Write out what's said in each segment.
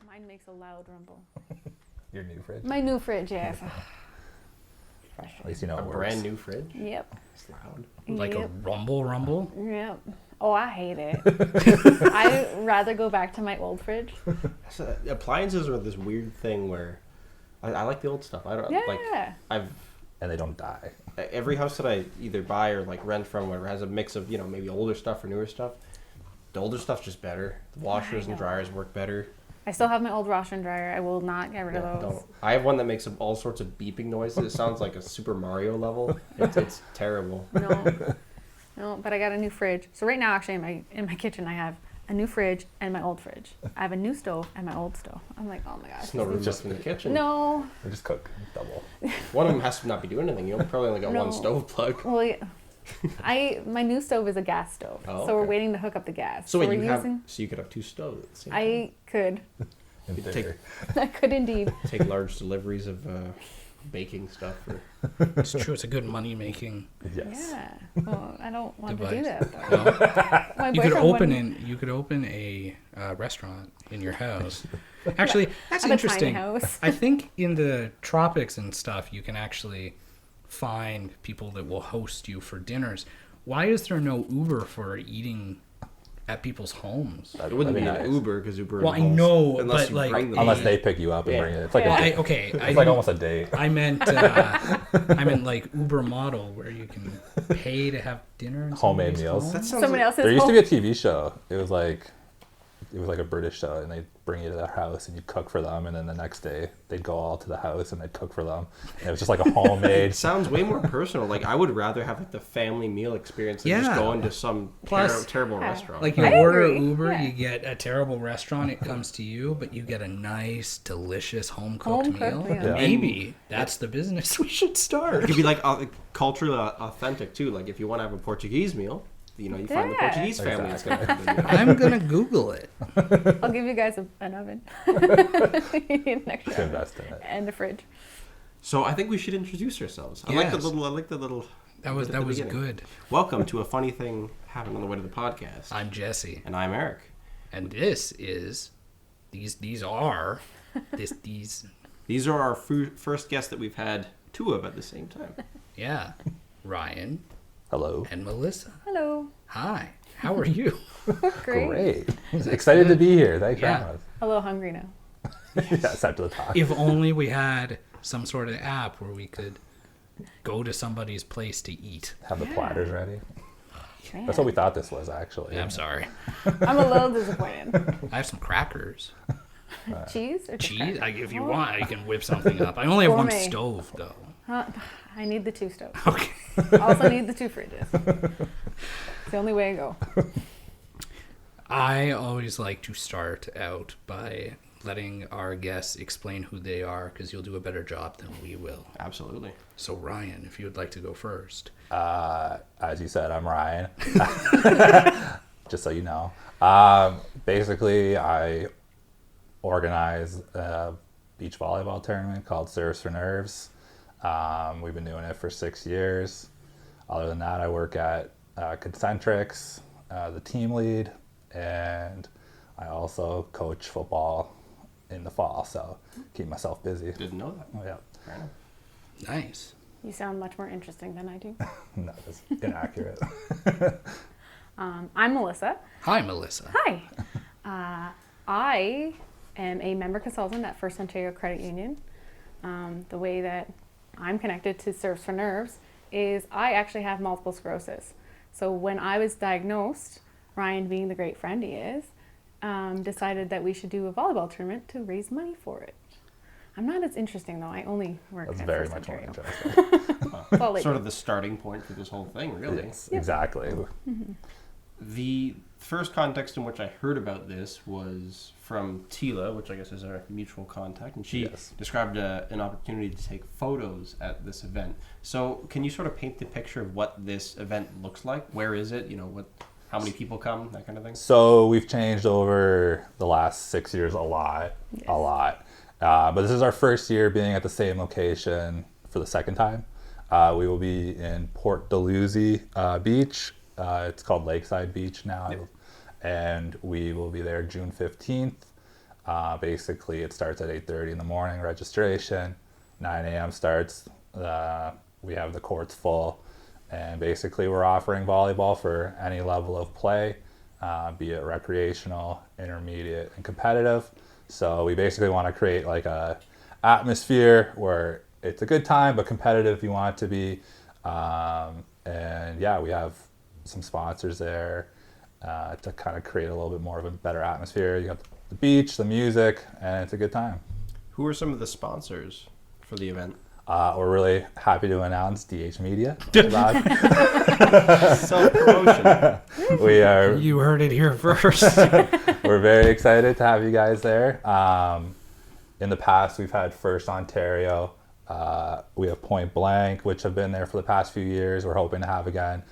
Mine makes a loud rumble. Your new fridge? My new fridge, yes. At least you know A it works. brand new fridge? Yep. It's loud. Like Yep. a rumble? Yep. Oh, I hate it. I'd rather go back to my old fridge. So, appliances are this weird thing where I like the old stuff. I don't Yeah. like. I've And they don't die. every house that I either buy or like rent from, whatever, has a mix of maybe older stuff or newer stuff. The older stuff's just better. The washers and know. dryers work better. I still have my old washer and dryer. I will not get rid of those. Don't. I have one that makes all sorts of beeping noises. It sounds like a Super Mario level. It's terrible. No, but I got a new fridge. So right now, actually, in my kitchen, I have a new fridge and my old fridge. I have a new stove and my old stove. I'm like, oh my gosh. There's no room just in the kitchen. No. They just cook double. One of them has to not be doing anything. You probably only got No. one stove plug. Well, yeah. My new stove is a gas stove, Oh, so we're okay. waiting to hook up the gas. So we're wait, using. so you could have two stoves at the same I could, In You theory. I could indeed. time. Take large deliveries of baking stuff. It's true. It's a good money-making. Yes. Yeah. Well, I don't want to do Device. that though. No. My You could boyfriend open a restaurant in your house. Actually, that's I have a tiny interesting. house. I think in the tropics and stuff, you can actually find people that will host you for dinners. Why is there no Uber for eating at people's homes? It wouldn't be That'd an nice. Uber because Uber. Well, I involves- know, unless but, you like, bring them. Unless they pick you up and Yeah. bring it. It's like Yeah. it's like almost a date. I meant like Uber model where you can pay to have dinner. in Homemade somebody's meals. home. That sounds Someone like, else's There used to home. be a TV show. It was like a British show, and they'd bring you to their house and you'd cook for them, and then the next day they'd go all to the house and they'd cook for them. And it was just like a homemade. It sounds way more personal. Like I would rather have like the family meal experience than just Yeah. going to some Plus- terrible Yeah. restaurant. Like you I order agree, Uber, yeah. you get a terrible restaurant, it comes to you, but you get a nice, delicious home-cooked Home-cooked meal. meal. Yeah. Maybe that's the business we should it start. could be like culturally authentic too. Like if you want to have a Portuguese meal, you find the Yeah. Portuguese family that's going to have the meal. I'm gonna Google it. I'll give you guys an oven. You need an extra To oven. invest in it. And a fridge. So I think we should introduce ourselves. I like the Yes. little. That was bit at the was beginning. good. Welcome to a funny thing happened on the way to the podcast. I'm Jesse, And I'm Eric. and this is these are These are our first guests that we've had two of at the same time. yeah, Ryan Hello. and Melissa. Hello. Hi, how are you? Great. Excited to be here. Thanks Yeah. for having A little hungry now. us. Yeah, it's time to the talk. If only we had some sort of app where we could go to somebody's place to eat. Have the platters ready. Man. That's what we thought this was, actually. Yeah, I'm sorry. I'm a little disappointed. I have some crackers. Cheese or just Cheese? crackers? If you want, I can whip something up. I only have one Gourmet. stove, though. I need the two stoves. Okay. I also need the two fridges. It's the only way I go. I always like to start out by letting our guests explain who they are, because you'll do a better job than we will. Absolutely. So, Ryan, if you would like to go first. As you said, I'm Ryan. Just so you know. Basically, I organize a beach volleyball tournament called Serves for Nerves. We've been doing it for 6 years. Other than that, I work at Concentrics, the team lead, and I also coach football in the fall, so keep myself busy. Didn't know that. Oh, yeah. Fair enough. Nice. You sound much more interesting than I do. No, that's inaccurate. I'm Melissa. Hi, Melissa. Hi. I am a member consultant at First Ontario Credit Union. The way that I'm connected to Serves for Nerves is I actually have multiple sclerosis. So when I was diagnosed, Ryan, being the great friend he is, decided that we should do a volleyball tournament to raise money for it. I'm not as interesting though. I only work That's at very First much more Ontario. interesting. That's all I Sort do. of the starting point for this whole thing, really. Yes, exactly. The first context in which I heard about this was from Tila, which I guess is our mutual contact, and she Yes. described an opportunity to take photos at this event. So can you sort of paint the picture of what this event looks like? Where is it? How many people come? That kind of thing? So we've changed over the last 6 years a lot. But this is our first year being at the same location for the second time. We will be in Port Dalhousie Beach. It's called Lakeside Beach now. Yep. And we will be there June 15th. Basically, it starts at 8:30 in the morning, registration. 9 a.m. starts. We have the courts full. And basically, we're offering volleyball for any level of play, be it recreational, intermediate, and competitive. So we basically want to create like a atmosphere where it's a good time, but competitive if you want it to be. And yeah, we have some sponsors there to kind of create a little bit more of a better atmosphere. You got the beach, the music, and it's a good time. Who are some of the sponsors for the event? We're really happy to announce DH Media. Self-promotion. We are. You heard it here first. We're very excited to have you guys there. In the past, we've had First Ontario. We have Point Blank, which have been there for the past few years. We're hoping to have again.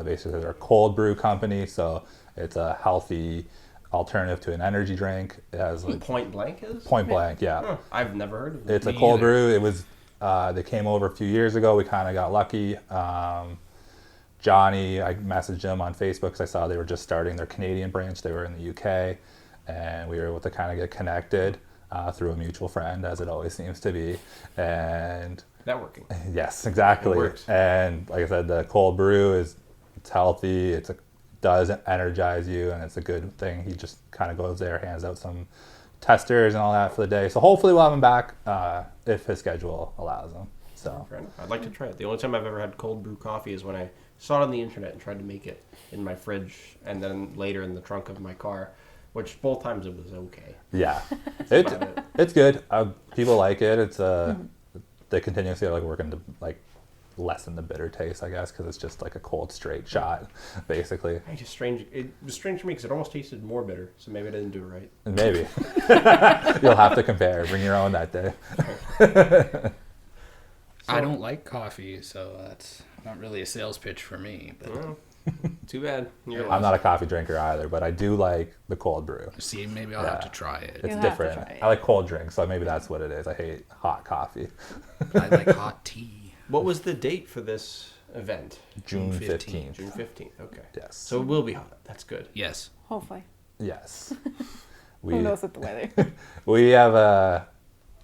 Basically, they're a cold brew company, so it's a healthy alternative to an energy drink. It has like Point Blank is? Point Blank, yeah. Huh, I've never heard of it. It's a Me cold either. brew. It was they came over a few years ago. We kind of got lucky. Johnny, I messaged him on Facebook because I saw they were just starting their Canadian branch. They were in the UK, and we were able to kind of get connected through a mutual friend, as it always seems to be. And Networking. yes, exactly. It works. And like I said, the cold brew it's healthy. Does energize you, and it's a good thing. He just kind of goes there, hands out some testers and all that for the day. So hopefully we'll have him back if his schedule allows him. So Fair enough. I'd like to try it. The only time I've ever had cold brew coffee is when I saw it on the internet and tried to make it in my fridge, and then later in the trunk of my car, which both times it was okay. yeah, about it. it's good. People like it. It's they continuously are like working to like lessen the bitter taste, I guess, because it's just like a cold straight shot, basically. It was strange to me because it almost tasted more bitter, so maybe I didn't do it right. And maybe you'll have to compare. Bring your own that day. I don't like coffee, so that's not really a sales pitch for me. But Well, too bad. You're I'm not a coffee drinker either, but I do like the cold brew. see, maybe I'll have to try it. It's You'll have to different. try it. I like cold drinks, so maybe that's what it is. I hate hot coffee. I like hot tea. What was the date for this event? June June 15th. June 15th. Okay. Yes. So it will be hot. That's good. Yes. Hopefully. Yes. Who knows with the weather? We have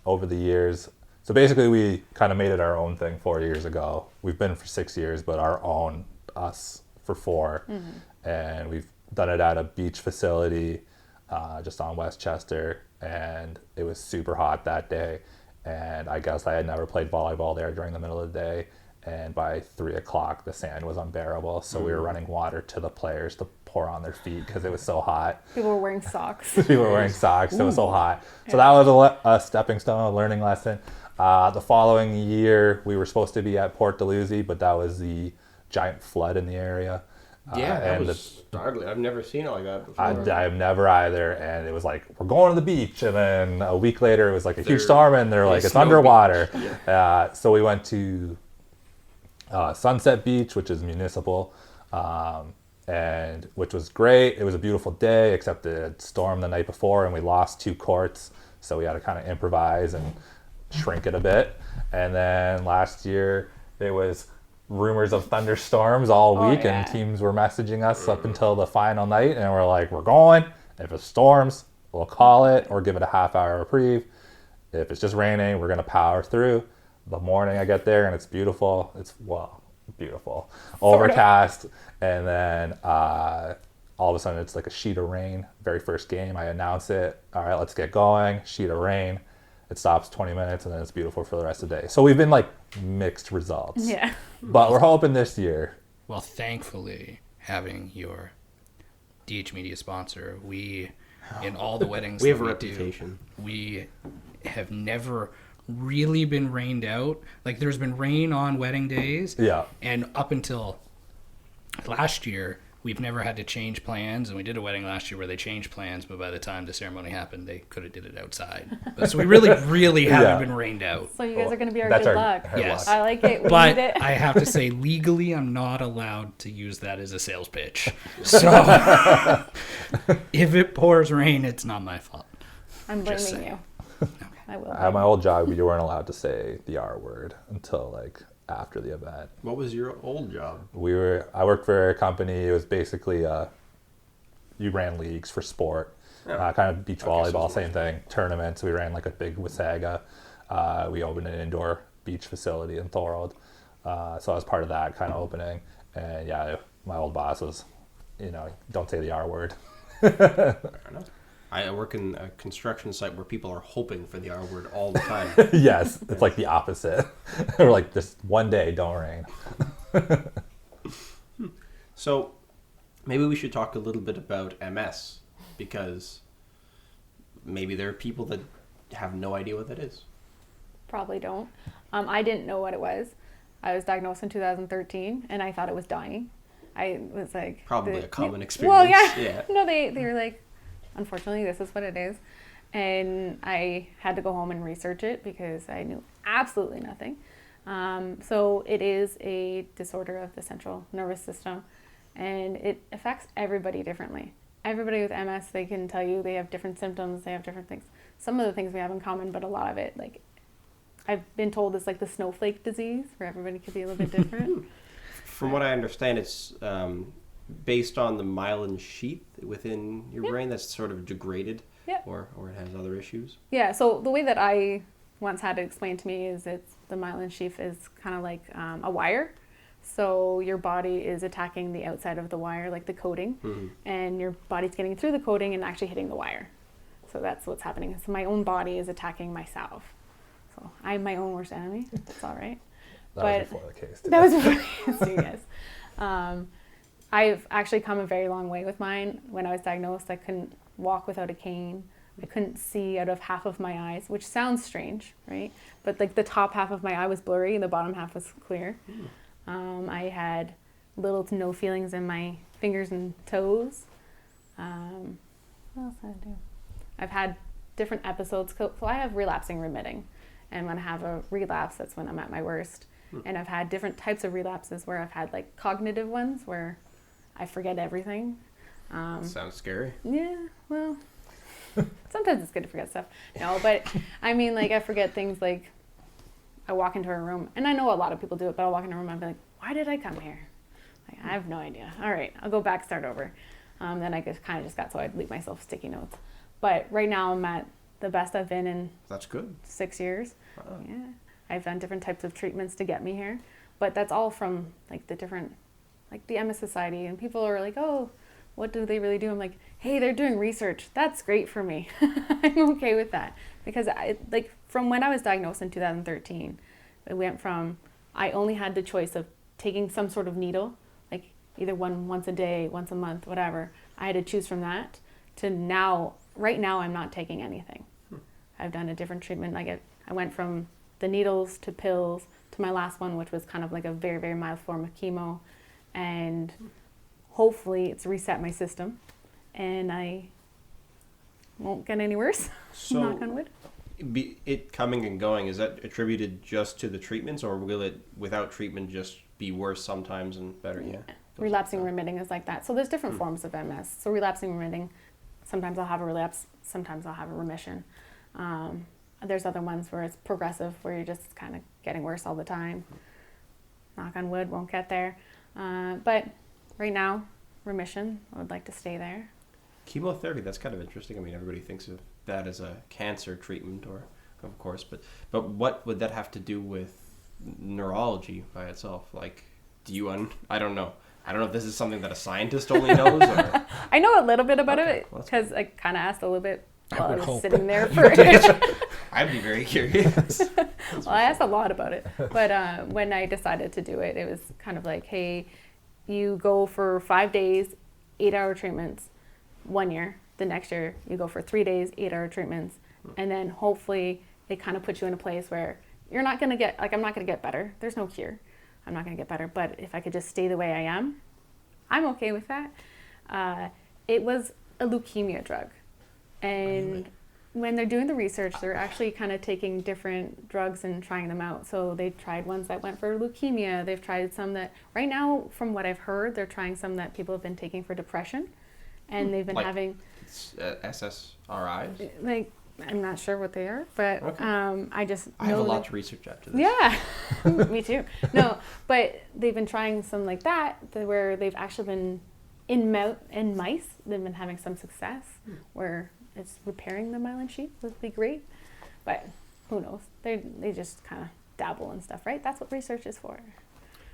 over the years. So basically, we kind of made it our own thing 4 years ago. We've been for 6 years, but our own us for 4, and we've done it at a beach facility just on Westchester, and it was super hot that day. And I guess I had never played volleyball there during the middle of the day. And by 3 o'clock, the sand was unbearable. So we were running water to the players to pour on their feet because it was so hot. People were wearing socks. People were wearing socks. It was so hot. So that was a stepping stone, a learning lesson. The following year, we were supposed to be at Port Dalhousie, but that was the giant flood in the area. Yeah, that and was startling. I've never seen it like that before. I've never either, and it was like, we're going to the beach, and then a week later it was like a huge There- storm, and they're like, a it's snow underwater. beach. So we went to Sunset Beach, which is municipal, and which was great. It was a beautiful day, except it had stormed the night before, and we lost 2 courts, so we had to kind of improvise and shrink it a bit. And then last year there was rumors of thunderstorms all Oh, week, yeah. and teams were messaging us up until the final night, and we're like, we're going. If it storms, we'll call it or give it a half-hour reprieve. If it's just raining, we're gonna power through. The morning I get there and it's beautiful. It's beautiful, overcast, and then all of a sudden it's like a sheet of rain. Very first game, I announce it. All right, let's get going. Sheet of rain. It stops 20 minutes, and then it's beautiful for the rest of the day. So we've been like mixed results. Yeah. But we're hoping this year. Well, thankfully, having your DH Media sponsor, we, in all the weddings We have that a we reputation. do, we have never really been rained out. Like, there's been rain on wedding days. Yeah. And up until last year, we've never had to change plans. And we did a wedding last year where they changed plans, but by the time the ceremony happened, they could have did it outside. But so we really, really haven't Yeah. been rained out. So you guys are going to be our That's good our- luck. our Yes. luck. I like it. We But need it. I have to say, legally, I'm not allowed to use that as a sales pitch. So if it pours rain, it's not my fault. I'm just blaming saying. you. I will. At my old job, we weren't allowed to say the R word until like after the event. What was your old job? I worked for a company. It was basically you ran leagues for sport, Kind of beach Okay, so volleyball, it's same thing. Tournaments, we ran like a big Wasaga. We opened an indoor beach facility in Thorold. So I was part of that kind of opening. And yeah, my old boss was, don't say the R word. Fair enough. I work in a construction site where people are hoping for the R word all the time. Yes, it's like the opposite. We're like, just one day, don't rain. So maybe we should talk a little bit about MS, because maybe there are people that have no idea what that is. Probably don't. I didn't know what it was. I was diagnosed in 2013, and I thought it was dying. I was like... Probably a common Well, experience. yeah. No, they were like, unfortunately, this is what it is. And I had to go home and research it because I knew absolutely nothing. So it is a disorder of the central nervous system, and it affects everybody differently. Everybody with MS, they can tell you they have different symptoms, they have different things. Some of the things we have in common, but a lot of it, like, I've been told it's like the snowflake disease, where everybody could be a little bit different. From what I understand, it's based on the myelin sheath within your brain that's sort of degraded, or it has other issues. Yeah, so the way that I once had it explained to me is the myelin sheath is kind of like a wire. So your body is attacking the outside of the wire, like the coating, and your body's getting through the coating and actually hitting the wire. So that's what's happening. So my own body is attacking myself. So I'm my own worst enemy. It's all right. That was before the case. That was before the case, yes. I've actually come a very long way with mine. When I was diagnosed, I couldn't walk without a cane. I couldn't see out of half of my eyes, which sounds strange, right? But like the top half of my eye was blurry and the bottom half was clear. I had little to no feelings in my fingers and toes. What else did I do? I've had different episodes. So I have relapsing remitting. And when I have a relapse, that's when I'm at my worst. And I've had different types of relapses where I've had like cognitive ones where I forget everything. Sounds scary. Yeah, well, sometimes it's good to forget stuff. No, but I mean, like, I forget things like I walk into a room, and I know a lot of people do it, but I'll walk into a room and I'll be like, why did I come here? Like, I have no idea. All right, I'll go back, start over. Then I kind of just got so I'd leave myself sticky notes. But right now I'm at the best I've been in That's good. 6 years. Wow. Yeah, I've done different types of treatments to get me here, but that's all from like the different, like the MS Society, and people are like, oh, what do they really do? I'm like, hey, they're doing research. That's great for me. I'm okay with that, because from when I was diagnosed in 2013, it went from I only had the choice of taking some sort of needle, like either once a day, once a month, whatever. I had to choose from that to now. Right now, I'm not taking anything. I've done a different treatment. I went from the needles to pills to my last one, which was kind of like a very, very mild form of chemo. And hopefully it's reset my system and I won't get any worse. So Knock on wood. it coming and going, is that attributed just to the treatments, or will it, without treatment, just be worse sometimes and better? Yeah. Relapsing remitting is like that. So there's different forms of MS. So relapsing remitting, sometimes I'll have a relapse, sometimes I'll have a remission. There's other ones where it's progressive, where you're just kind of getting worse all the time. Knock on wood, won't get there. But right now, remission, I would like to stay there. Chemotherapy, that's kind of interesting. I mean, everybody thinks of that as a cancer treatment, or of course, but what would that have to do with neurology by itself? Like, I don't know. I don't know if this is something that a scientist only knows, or... I know a little bit about it, well, because I kind of asked a little bit while I was hope. sitting there for I'd be very curious. Well, I asked a lot about it, but when I decided to do it, it was kind of like, hey, you go for 5 days, 8-hour treatments, 1 year. The next year, you go for 3 days, 8-hour treatments, and then hopefully it kind of puts you in a place where you're not going to get, like, I'm not going to get better. There's no cure. I'm not going to get better, but if I could just stay the way I am, I'm okay with that. It was a leukemia drug, and Really? when they're doing the research, they're actually kind of taking different drugs and trying them out. So they tried ones that went for leukemia. They've tried some that, right now, from what I've heard, they're trying some that people have been taking for depression. And they've been Like having... SSRIs? Like, I'm not sure what they are, but Okay. I just know I have a lot that- to research after this. Yeah, me too. No, but they've been trying some like that where they've actually been in mice, they've been having some success where it's repairing the myelin sheath would be great, but who knows? They just kind of dabble in stuff, right? That's what research is for.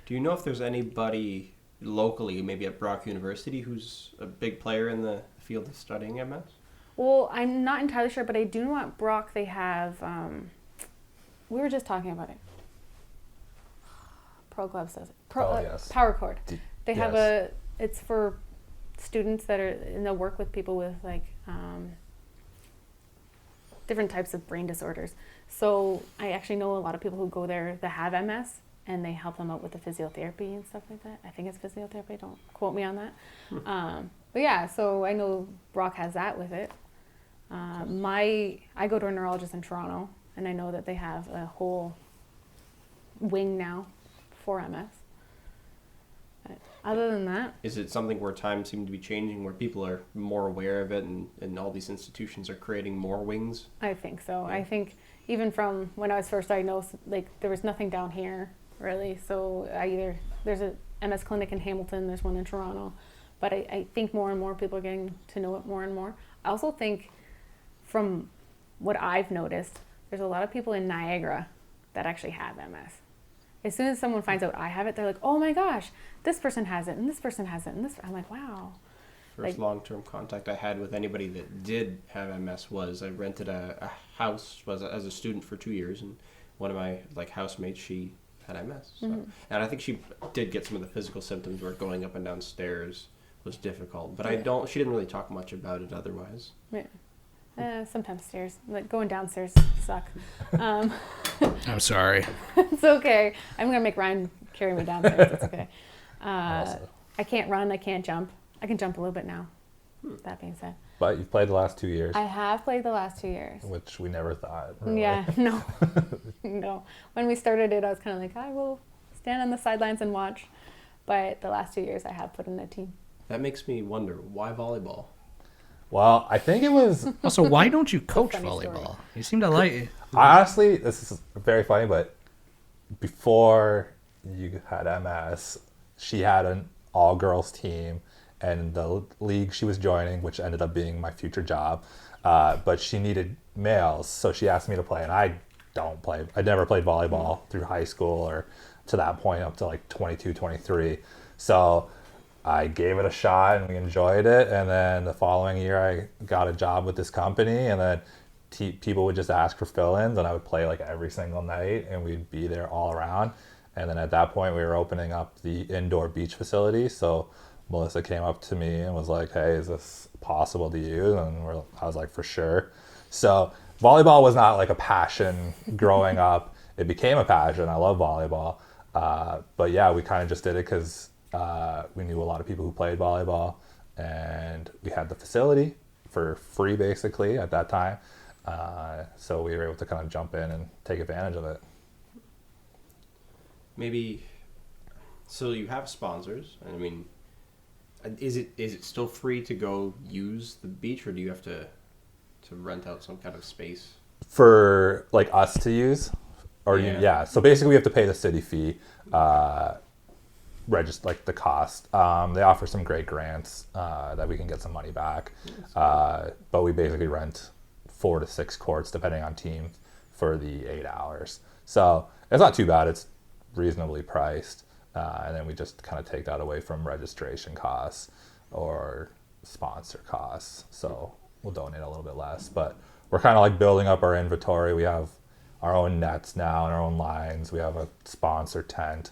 Do you know if there's anybody locally, maybe at Brock University, who's a big player in the field of studying MS? Well, I'm not entirely sure, but I do know at Brock they have, we were just talking about it. Pro Gloves does it. Yes. Power Cord. They have yes. it's for students that are, and they'll work with people with like different types of brain disorders. So I actually know a lot of people who go there that have MS, and they help them out with the physiotherapy and stuff like that. I think it's physiotherapy, don't quote me on that. But yeah, so I know Brock has that with it. I go to a neurologist in Toronto, and I know that they have a whole wing now for MS. But other than that, Is it something where times seem to be changing, where people are more aware of it, and all these institutions are creating more wings? I think so. Yeah. I think even from when I was first diagnosed, like there was nothing down here really. So there's a MS clinic in Hamilton, there's one in Toronto, but I think more and more people are getting to know it more and more. I also think from what I've noticed, there's a lot of people in Niagara that actually have MS. As soon as someone finds out I have it, they're like, oh my gosh, this person has it, and this person has it, and this. I'm like, wow. First Like- long-term contact I had with anybody that did have MS was I rented a house as a student for 2 years, and one of my housemates, she had MS. So. And I think she did get some of the physical symptoms where going up and down stairs was difficult. But she didn't really talk much about it otherwise. Yeah. Sometimes stairs, like going downstairs, suck. I'm sorry. It's okay. I'm gonna make Ryan carry me downstairs. It's okay. Also. I can't run. I can't jump. I can jump a little bit now. That being said, But you've played the last 2 years, I have played the last 2 years. which we never thought. Really. Yeah, no, no. When we started it, I was kind of like, I will stand on the sidelines and watch. But the last 2 years, I have put in a team. That makes me wonder, why volleyball? Well, I think it was Also, why don't you coach funny story. volleyball? You seem to like it. honestly, this is very funny, but before you had MS, she had an all-girls team, and the league she was joining, which ended up being my future job, but she needed males, so she asked me to play, and I don't play. I never played volleyball through high school or to that point up to like 22, 23. So I gave it a shot, and we enjoyed it. And then the following year, I got a job with this company, and then people would just ask for fill-ins, and I would play like every single night, and we'd be there all around. And then at that point, we were opening up the indoor beach facility. So Melissa came up to me and was like, hey, is this possible to use? And I was like, for sure. So volleyball was not like a passion growing up. It became a passion. I love volleyball. But yeah, we kind of just did it because we knew a lot of people who played volleyball, and we had the facility for free basically at that time. So we were able to kind of jump in and take advantage of it. Maybe, so you have sponsors. I mean, is it still free to go use the beach, or do you have to rent out some kind of space? For like us to use, or Yeah. yeah. So basically, we have to pay the city fee, register like the cost. They offer some great grants that we can get some money back, but we basically rent 4 to 6 courts depending on team for the 8 hours. So it's not too bad. It's reasonably priced, and then we just kind of take that away from registration costs or sponsor costs. So we'll donate a little bit less, but we're kind of like building up our inventory. We have our own nets now and our own lines. We have a sponsor tent.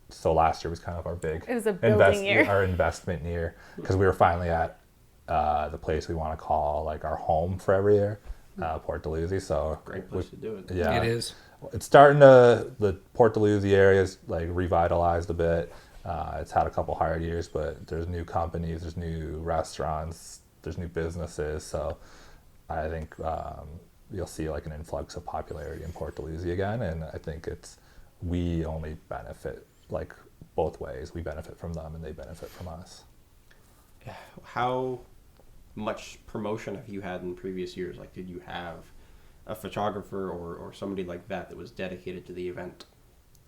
So last year was kind of our big It was a building year. our investment year, because we were finally at the place we want to call like our home for every year, Port Dalhousie. So Great place to do it. yeah, It is. it's starting to, the Port Dalhousie area's like revitalized a bit. It's had a couple hard years, but there's new companies, there's new restaurants, there's new businesses. So I think you'll see like an influx of popularity in Port Dalhousie again. And I think we only benefit like both ways. We benefit from them, and they benefit from us. How much promotion have you had in previous years? Like, did you have a photographer or somebody like that was dedicated to the event?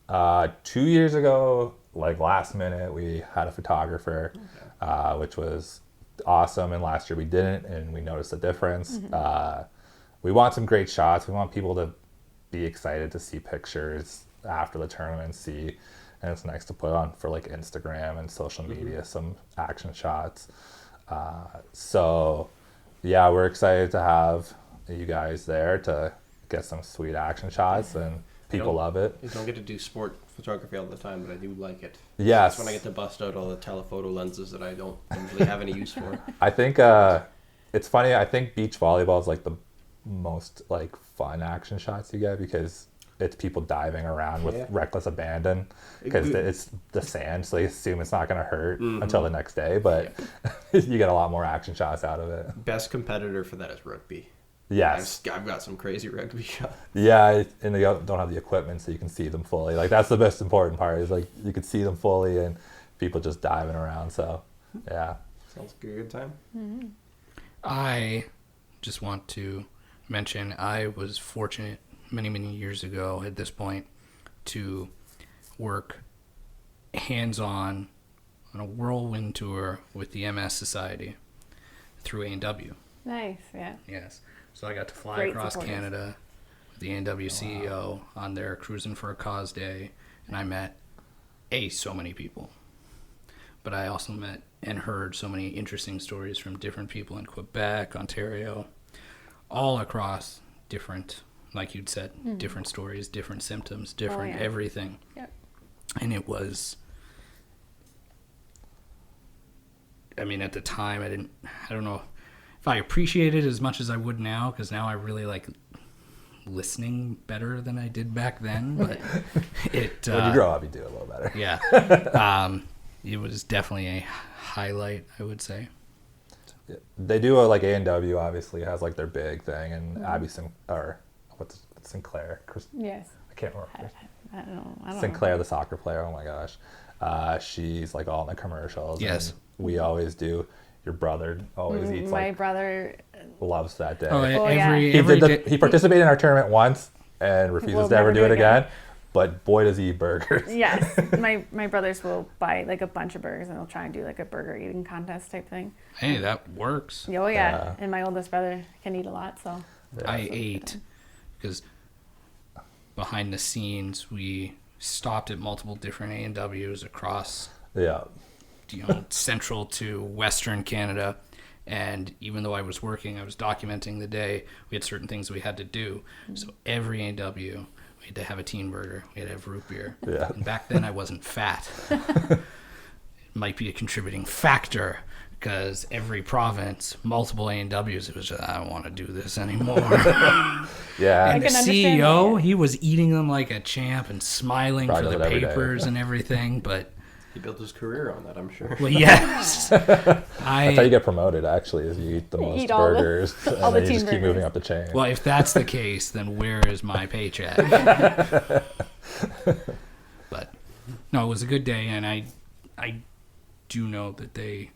2 years ago, like last minute, we had a photographer, which was awesome. And last year we didn't, and we noticed a difference. We want some great shots. We want people to be excited to see pictures after the tournament, and it's nice to put on for like Instagram and social media, some action shots. So yeah, we're excited to have you guys there to get some sweet action shots, and people love it. You don't get to do sport photography all the time, but I do like it. Yes. That's when I get to bust out all the telephoto lenses that I don't usually have any use for. I think it's funny. I think beach volleyball is like the most like fun action shots you get because it's people diving around with reckless abandon because it's the sand, so they assume it's not going to hurt until the next day. But you get a lot more action shots out of it. Best competitor for that is rugby. Yes. I've got some crazy rugby shots. Yeah, and they don't have the equipment, so you can see them fully. Like that's the most important part is like you can see them fully and people just diving around. So yeah, Sounds like a good time. Mm-hmm. I just want to mention I was fortunate many years ago at this point to work hands-on on a whirlwind tour with the MS Society through A&W. Nice, yeah. Yes. So I got to fly Great across supporters. Canada with the A&W CEO on their Cruising for a Cause Day, and I met so many people. But I also met and heard so many interesting stories from different people in Quebec, Ontario, all across different, like you'd said, different stories, different symptoms, different everything. Yep. And it was, I mean, at the time, I don't know if I appreciate it as much as I would now, because now I really like listening better than I did back then. But it when you grow up, you do a little better. Yeah. It was definitely a highlight, I would say. They do like A&W obviously has like their big thing, and Abby what's Sinclair? Yes. I can't remember. I don't know. Sinclair, the soccer player. Oh my gosh, she's like all in the commercials. Yes. And we always do. Your brother always eats My like brother, loves that day. Oh, yeah. every day. He participated in our tournament once and refuses Will to ever never do do it it again. again. But boy, does he eat burgers. yes, my brothers will buy like a bunch of burgers and they'll try and do like a burger eating contest type thing. Hey, that works. Oh yeah, and my oldest brother can eat a lot, so. Yeah. I ate because behind the scenes we stopped at multiple different A&Ws across Yeah. central to western Canada, and even though I was working, I was documenting the day. We had certain things we had to do, so every A&W we had to have a teen burger, we had to have root beer. Yeah. And back then I wasn't fat. It might be a contributing factor because every province, multiple A&Ws, it was just, I don't want to do this anymore. Yeah. And the can understand CEO, that. he was eating them like a champ and smiling Probably for the does it every day. papers and everything. But, He built his career on that, I'm sure. well, yes. That's how you get promoted, actually, is you eat the You most eat all the- burgers, and all the then you teen just keep moving burgers. up the chain. well, if that's the case, then where is my paycheck? But, no, it was a good day, and I do know that they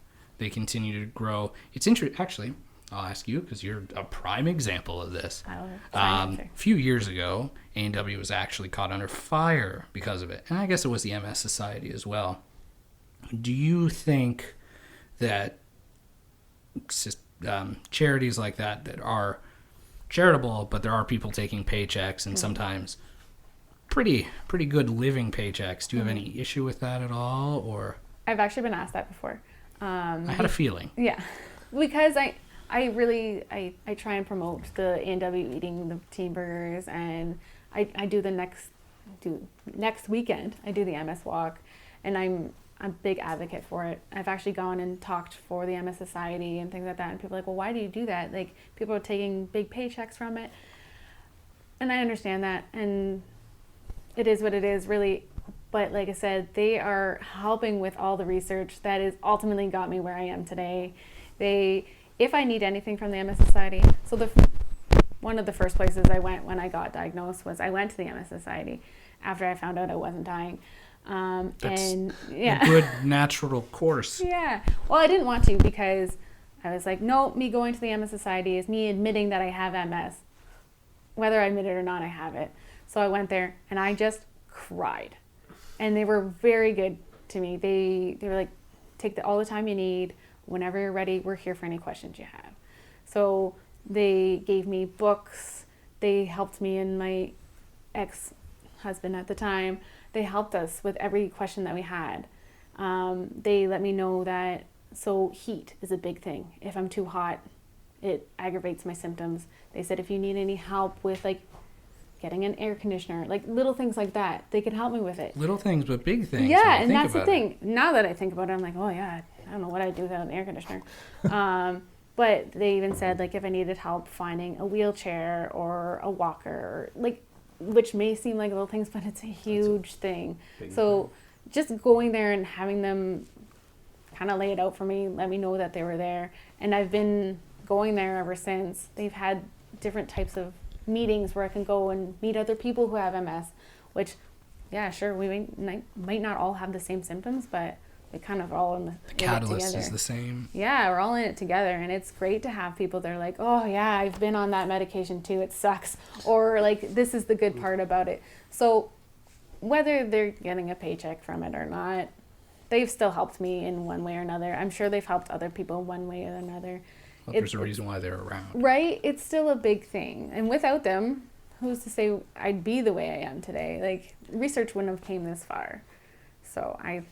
continue to grow. It's interesting. Actually, I'll ask you because you're a prime example of this. A few years ago, A&W was actually caught under fire because of it, and I guess it was the MS Society as well. Do you think that charities like that are charitable, but there are people taking paychecks and sometimes pretty good living paychecks? Do you have any issue with that at all, or? I've actually been asked that before. I had a feeling. Yeah, because I really try and promote the A&W eating the teen burgers, and I do next weekend I do the MS walk, and I'm a big advocate for it. I've actually gone and talked for the MS Society and things like that, and people are like, well, why do you do that? Like, people are taking big paychecks from it, and I understand that, and it is what it is, really. But like I said, they are helping with all the research that has ultimately got me where I am today. If I need anything from the MS Society, so one of the first places I went when I got diagnosed was I went to the MS Society after I found out I wasn't dying. That's and yeah, a good natural course. yeah. Well, I didn't want to because I was like, no, me going to the MS Society is me admitting that I have MS. Whether I admit it or not, I have it. So I went there and I just cried. And they were very good to me. They were like, take all the time you need. Whenever you're ready, we're here for any questions you have. So they gave me books. They helped me and my ex-husband at the time. They helped us with every question that we had. They let me know that, so heat is a big thing. If I'm too hot, it aggravates my symptoms. They said if you need any help with like getting an air conditioner, like little things like that, they could help me with it. Little things, but big things. when Yeah, you and think that's the about thing. Now that I think about it, I'm like, oh yeah, I don't know what I'd do without an air conditioner. But they even said like if I needed help finding a wheelchair or a walker, like, which may seem like little things, but it's a huge thing. So just going there and having them kind of lay it out for me, let me know that they were there. And I've been going there ever since. They've had different types of meetings where I can go and meet other people who have MS, which, yeah, sure, we might not all have the same symptoms, but we kind of all in Catalyst it together. is the same. Yeah, we're all in it together, and it's great to have people that are like, oh yeah, I've been on that medication too, it sucks, or like, this is the good part about it. So whether they're getting a paycheck from it or not, they've still helped me in one way or another. I'm sure they've helped other people one way or another. Well, there's a reason why they're around. Right? It's still a big thing. And without them, who's to say I'd be the way I am today? Like, research wouldn't have came this far. So I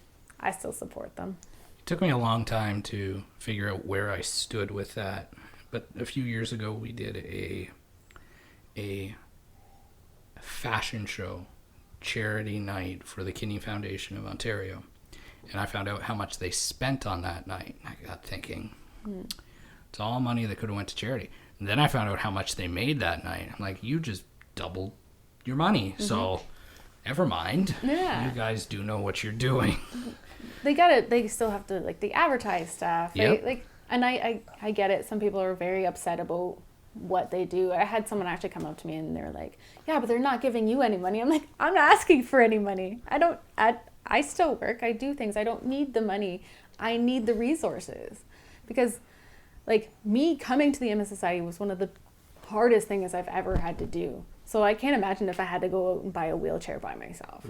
still support them. It took me a long time to figure out where I stood with that. But a few years ago, we did a fashion show charity night for the Kidney Foundation of Ontario. And I found out how much they spent on that night. I got thinking, it's all money that could have went to charity. And then I found out how much they made that night. I'm like, you just doubled your money. So never mind. Yeah. You guys do know what you're doing. They still have to, like, they advertise stuff, right? Yep. Like, and I get it. Some people are very upset about what they do. I had someone actually come up to me and they're like, yeah, but they're not giving you any money. I'm like, I'm not asking for any money. I still work. I do things. I don't need the money. I need the resources. Because, like, me coming to the MS Society was one of the hardest things I've ever had to do. So I can't imagine if I had to go out and buy a wheelchair by myself.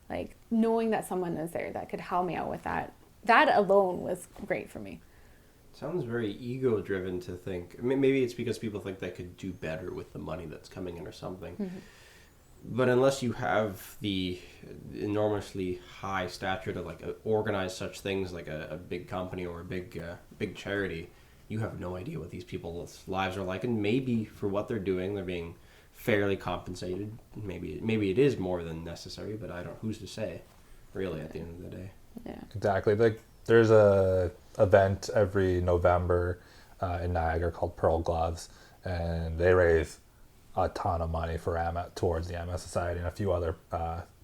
Like, knowing that someone is there that could help me out with that alone was great for me. Sounds very ego-driven to think. I mean, maybe it's because people think they could do better with the money that's coming in or something. But unless you have the enormously high stature to like organize such things like a big company or a big charity, you have no idea what these people's lives are like. And maybe for what they're doing, they're being fairly compensated. Maybe it is more than necessary, but I don't. Who's to say? Really, at the end of the day. Yeah. Exactly. Like, there's a event every November in Niagara called Pearl Gloves, and they raise a ton of money for towards the MS Society and a few other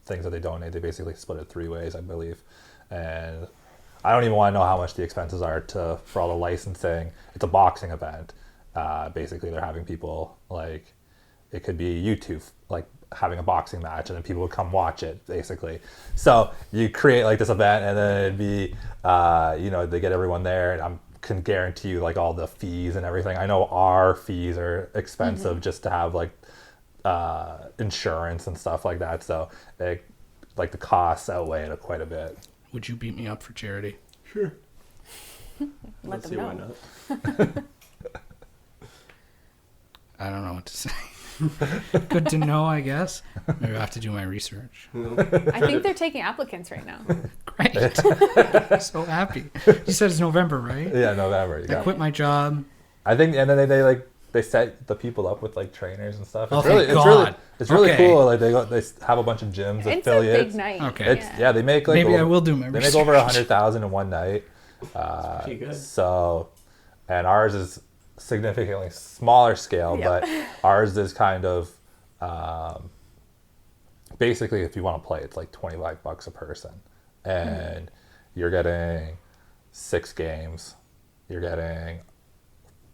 things that they donate. They basically split it 3 ways, I believe. And I don't even want to know how much the expenses are for all the licensing. It's a boxing event. Basically, they're having people, like, it could be YouTube, like, having a boxing match, and then people would come watch it, basically. So you create, like, this event, and then it'd be, they get everyone there, and I can guarantee you, like, all the fees and everything. I know our fees are expensive just to have, like, insurance and stuff like that. So, the costs outweigh it quite a bit. Would you beat me up for charity? Sure. Let Let's them see know. why not. I don't know what to say. Good to know, I guess. Maybe I have to do my research. I think they're taking applicants right now. Great. So happy. You said it's November, right? Yeah, November. I quit my job. I think, and then they set the people up with, like, trainers and stuff. Oh, thank God. It's really Okay. cool. Like, they have a bunch of gyms, It's affiliates. a big night. Okay. Yeah, they make, like, Maybe I will do my They research. make over 100,000 in one night. Pretty good. So, and ours is significantly smaller scale, Yeah. but ours is kind of basically, if you want to play, it's like $25 a person, and you're getting 6 games. You're getting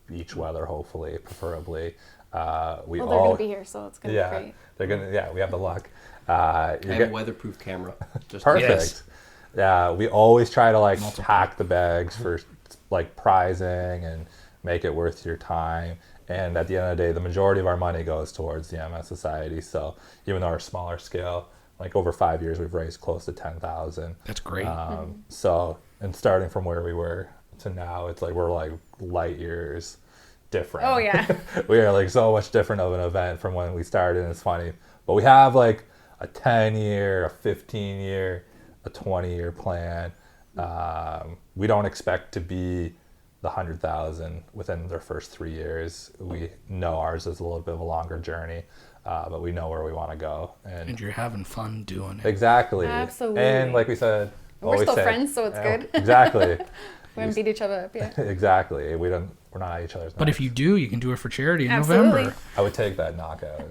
beach weather, hopefully, preferably. Well, they're going to be here, so it's going to be great. They're gonna. Yeah, we have the luck. I have a weatherproof camera. Just Perfect. Yes. Yeah, we always try to, like, Multiple. pack the bags for, like, prizing and make it worth your time. And at the end of the day, the majority of our money goes towards the MS Society. So even though our smaller scale, like over 5 years, we've raised close to 10,000. That's great. So, and starting from where we were to now, it's like we're like light years different. Oh yeah. We are like so much different of an event from when we started, and it's funny. But we have like a 10-year, a 15-year, a 20-year plan. We don't expect to be the 100,000 within their first 3 years. We know ours is a little bit of a longer journey, but we know where we want to go. And you're having fun doing it. Exactly. Absolutely. And like we said, We're still friends, so it's good. Exactly. We haven't beat each other up yet. Exactly. We're not at each other's. But if you do, you can do it for charity in Absolutely. November. I would take that knockout.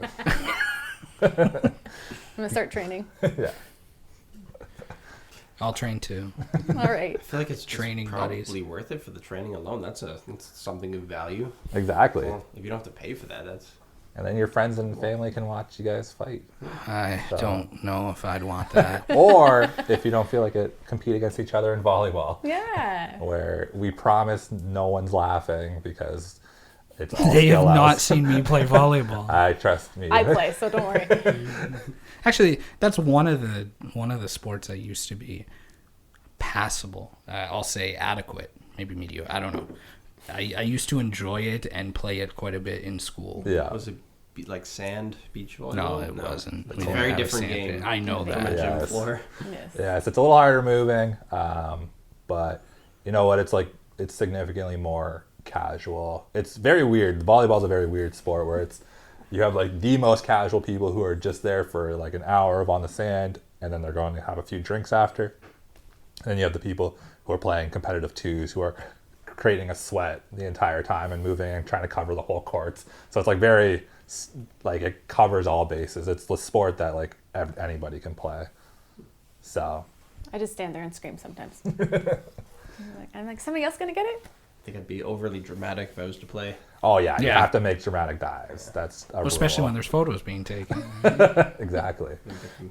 I'm gonna start training. Yeah. I'll train too. All right. I feel like it's Training probably buddies. worth it for the training alone. That's something of value. Exactly. Well, if you don't have to pay for that, that's And then your friends and family can watch you guys fight. I So- don't know if I'd want that. Or if you don't feel like it, compete against each other in volleyball, Yeah. where we promise no one's laughing because it's all They have skill not outs. seen me play volleyball. I trust me. I play, so don't worry. Actually, that's one of the sports that used to be passable. I'll say adequate, maybe mediocre. I don't know. I used to enjoy it and play it quite a bit in school. Yeah. was it like sand beach volleyball? No, it wasn't. It's We a didn't very have a different sand game. pit. I know From that. a gym Yes. floor. Yes. Yes, it's a little harder moving, but you know what? It's significantly more casual. It's very weird. Volleyball's a very weird sport where you have like the most casual people who are just there for like an hour on the sand, and then they're going to have a few drinks after. And then you have the people who are playing competitive twos who are creating a sweat the entire time and moving and trying to cover the whole courts. So it's like very, like it covers all bases. It's the sport that like anybody can play. So I just stand there and scream sometimes. I'm like, somebody else gonna get it? I think I'd be overly dramatic if I was to play. oh yeah, you Yeah. have to make dramatic dives. That's a Especially rule. when there's photos being taken. Exactly.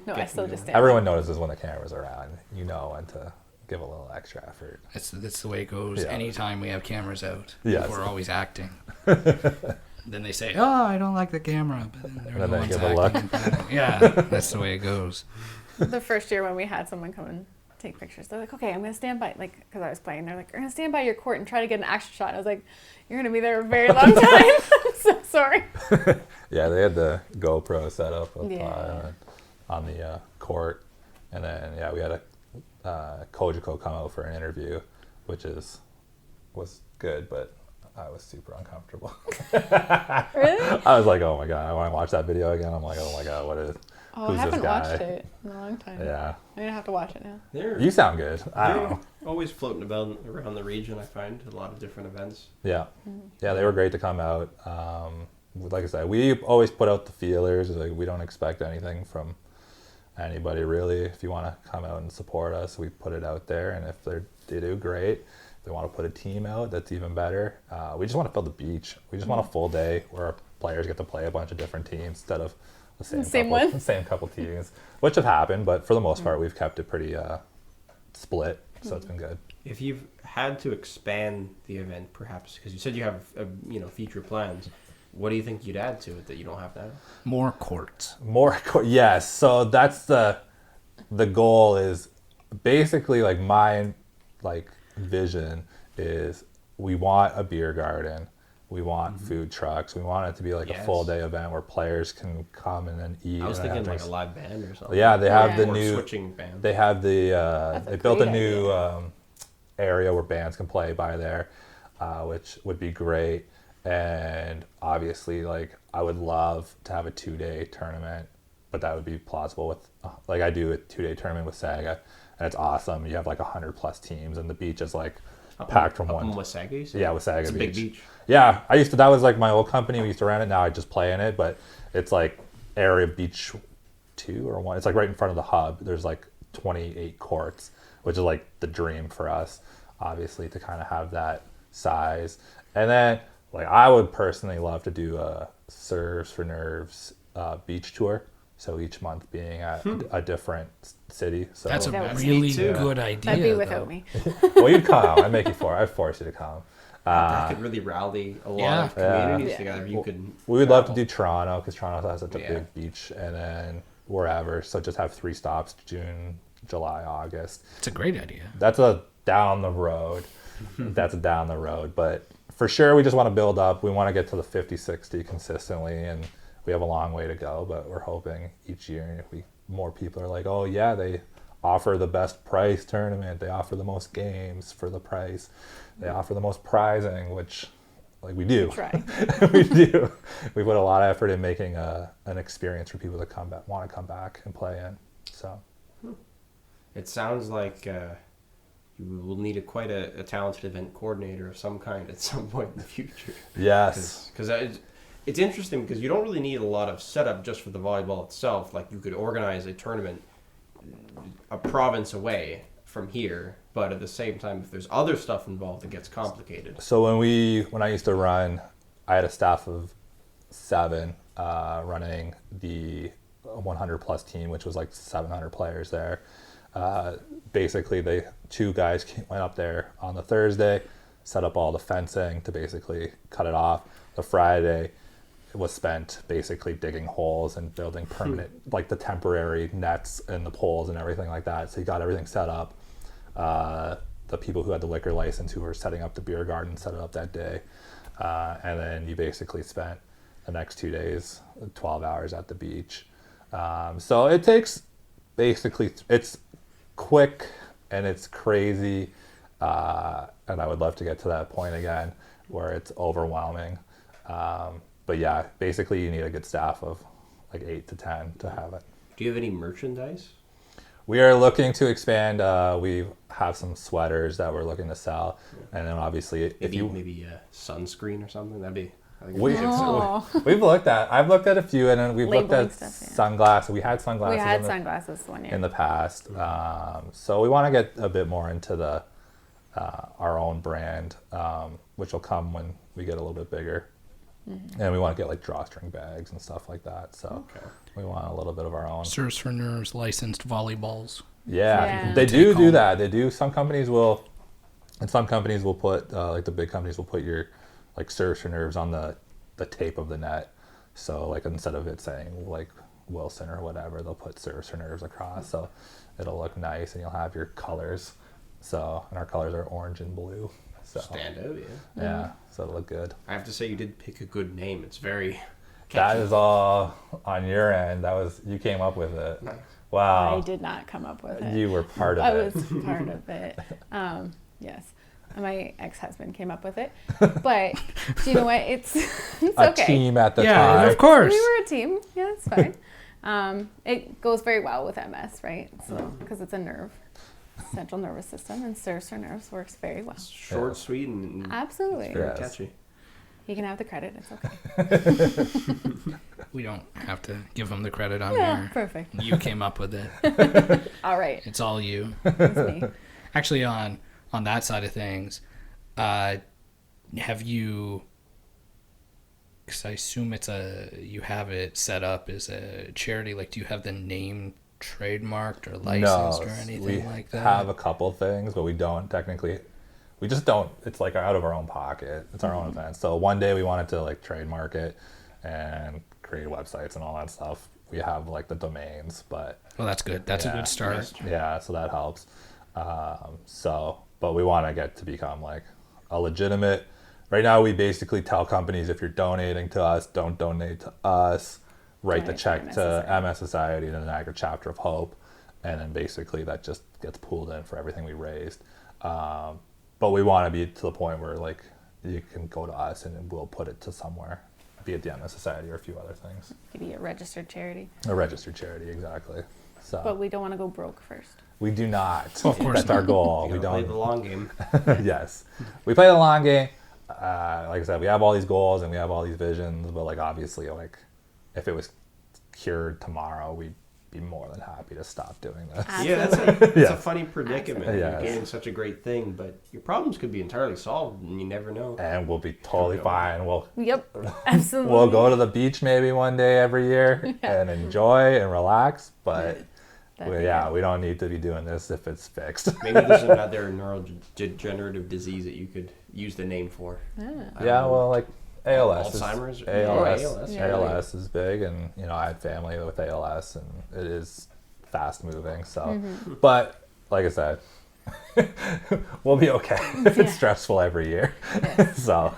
No, I still just stand. Everyone notices when the camera's around. You know when to give a little extra effort. That's the way it goes. Yeah. Anytime we have cameras out, Yes. we're always acting. Then they say, "Oh, I don't like the camera," but then they're And the then they ones give a look. acting. Yeah, that's the way it goes. The first year when we had someone come and take pictures, they're like, okay, I'm gonna stand by, like, because I was playing, they're like, you're gonna stand by your court and try to get an action shot. I was like, you're gonna be there a very long time. I'm so sorry. Yeah, they had the GoPro set up Yeah. on the court, and then we had a Kojiko come out for an interview, which was good, but I was super uncomfortable. Really? I was like, oh my god, I want to watch that video again. I'm like, oh my god, Oh, I who's this haven't guy? watched it in a long time. Yeah, I'm gonna have to watch it now. They're, you sound good. I don't know. they're always floating about around the region, I find, a lot of different events. Yeah, yeah, they were great to come out. Like I said, we always put out the feelers. Like we don't expect anything from anybody really. If you want to come out and support us, we put it out there, and if they do, great. If they want to put a team out, that's even better. We just want to fill the beach. We just want a full day where our players get to play a bunch of different teams instead of the same couple teams, which have happened, but for the most part, we've kept it pretty split, so it's been good. If you've had to expand the event, perhaps, because you said you have future plans, what do you think you'd add to it that you don't have now? More courts. Yes. So that's the goal. Is basically like my vision is we want a beer garden, we want food trucks, we want it to be like a full day event where players can come and then eat. I was and thinking have like drinks. a live band or something. Yeah, they have the Or new switching band. They have the That's a they built a great new idea. area where bands can play by there, which would be great. And obviously, like I would love to have a 2-day tournament, but that would be plausible with like I do a 2-day tournament with Saga, and it's awesome. You have like 100+ teams, and the beach is like packed from up one. in Wasaga, you said? Yeah, Wasaga It's a big Beach. beach. Yeah, I used to. That was like my old company. We used to run it. Now I just play in it, but it's like area beach 2 or 1. It's like right in front of the hub. There's like 28 courts, which is like the dream for us, obviously, to kind of have that size. And then like I would personally love to do a Serves for Nerves beach tour. So each month being at a different city. So That's a That was really neat, too. good idea. That'd be though. without me. well, you'd come. I'd force you to come. That could really rally a lot Yeah. of communities Yeah. together. You could. We would love to travel. do Toronto because Toronto has such a Yeah. big beach, and then wherever. So just have 3 stops: June, July, August. It's a great idea. That's a down the road. That's a down the road. But for sure, we just want to build up. We want to get to the 50, 60 consistently, and we have a long way to go. But we're hoping each year more people are like, oh yeah, they offer the best price tournament. They offer the most games for the price. They offer the most prizing, which like we do. Try. We do. We put a lot of effort in making an experience for people to want to come back and play in. So It sounds like you will need quite a talented event coordinator of some kind at some point in the future. yes. Because it's interesting because you don't really need a lot of setup just for the volleyball itself. Like you could organize a tournament a province away from here, but at the same time, if there's other stuff involved, it gets complicated. So when I used to run, I had a staff of 7 running the 100 plus team, which was like 700 players there. Basically, the 2 guys went up there on the Thursday, set up all the fencing to basically cut it off. The Friday was spent basically digging holes and building permanent, like the temporary nets and the poles and everything like that. So he got everything set up. The people who had the liquor license who were setting up the beer garden set it up that day. And then you basically spent the next 2 days, 12 hours at the beach. So it takes basically, it's quick and it's crazy. And I would love to get to that point again where it's overwhelming. But yeah, basically you need a good staff of like 8 to 10 to have it. Do you have any merchandise? We are looking to expand. We have some sweaters that we're looking to sell. And then obviously Maybe sunscreen or something, that'd be... I think We've looked at. I've looked at a few, and then we've looked Labeling at stuff, yeah. sunglasses. We had sunglasses. We had sunglasses one year. in the past. So we want to get a bit more into the our own brand, which will come when we get a little bit bigger. Mm-hmm. And we want to get like drawstring bags and stuff like that. So Okay. we want a little bit of our own. Serves for Nerves licensed volleyballs. Yeah, Yeah. they Take do home. that. They do. Some companies will put like the big companies will put your like serves for nerves on the tape of the net. So like instead of it saying like Wilson or whatever, they'll put serves for nerves across. So it'll look nice and you'll have your colors. So and our colors are orange and blue. So Stand out, yeah. yeah, so it'll look good. I have to say, you did pick a good name. It's very That catchy. is all on your end. You came up with it. Nice. Wow. I did not come up with it. You were part of I it. was part of it. Yes. My ex-husband came up with it. But do you know what? It's a okay. team at the Yeah, time. of course. We were a team. Yeah, it's fine. It goes very well with MS, right? So because it's a nerve, central nervous system, and serves for nerves works very well. Short, Yes. sweet, and Absolutely. very Yes. catchy. He can have the credit. It's okay. We don't have to give them the credit on Yeah, here. perfect. You came up with it. All right. It's all you. It's me. Actually, on that side of things, have you? Because I assume you have it set up as a charity. Like, do you have the name trademarked or licensed or anything we like that? have a couple things, but we don't technically. We just don't. It's like out of our own pocket. It's our own event. So one day we wanted to like trademark it and create websites and all that stuff. We have like the domains, but Well, that's good. That's a Yeah. good start. yeah, so that helps. But we want to get to become like a legitimate. Right now, we basically tell companies if you're donating to us, don't donate to us. Write the Donate to check MS to Society. MS Society and the Niagara Chapter of Hope, and then basically that just gets pooled in for everything we raised. But we want to be to the point where like you can go to us and we'll put it to somewhere, be it the MS Society or a few other things. Maybe a registered charity. A registered charity, exactly. So But we don't want to go broke first. we do not. Of course That's our goal. You We gotta play don't. the long game. Yes, we play the long game. Like I said, we have all these goals and we have all these visions, but like obviously, like if it was cured tomorrow, we'd be more than happy to stop doing this. Yeah, that's a Yes. funny predicament. Absolutely. You're Yes. getting such a great thing, but your problems could be entirely solved, and you never know. And we'll be totally fine. Yep. Absolutely. We'll go to the beach maybe one day every year and enjoy and relax. But That'd be good. we don't need to be doing this if it's fixed. Maybe there's another neurodegenerative disease that you could use the name for. Yeah. I don't Yeah, know. well, like ALS Alzheimer's? is ALS. ALS. Yeah. ALS is big, and I had family with ALS, and it is fast moving. So, but like I said, we'll be okay. It's stressful every year, Yes. so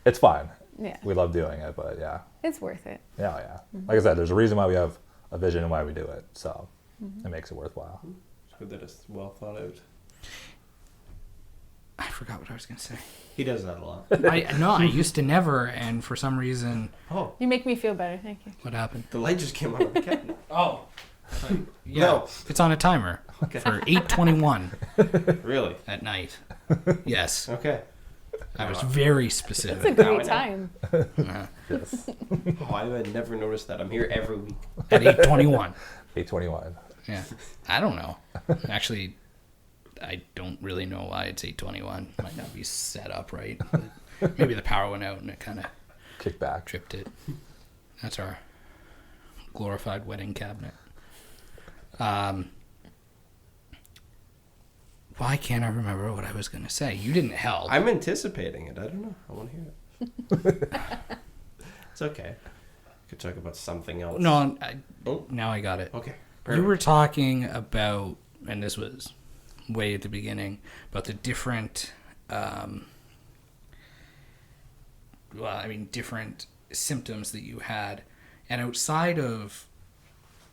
it's fine. Yeah. We love doing it, but yeah, It's worth it. yeah. Like I said, there's a reason why we have a vision and why we do it. So it makes it worthwhile. It's good that it's well thought out. I forgot what I was gonna say. He does that a lot. I used to never, and for some reason, Oh, You make me feel better. Thank you. what happened? the light just came on the cabinet. Oh, yeah, No. it's on a timer Okay. for 8:21 Really? at night. Yes, Okay. I was very It's a specific. Now I great know. time. Yes, Oh, I would never noticed that. I'm here every week. At 8:21. 821. Yeah, I don't know. Actually, I don't really know why it's 8:21. Might not be set up right. But maybe the power went out and it kind of Kick back. tripped it. That's our glorified wedding cabinet. Why can't I remember what I was going to say? You didn't help. I'm anticipating it. I don't know. I want to hear it. It's okay. Could talk about something else. No, Oh. now I got it. Okay. You were talking about, and this was way at the beginning, about the different, different symptoms that you had. And outside of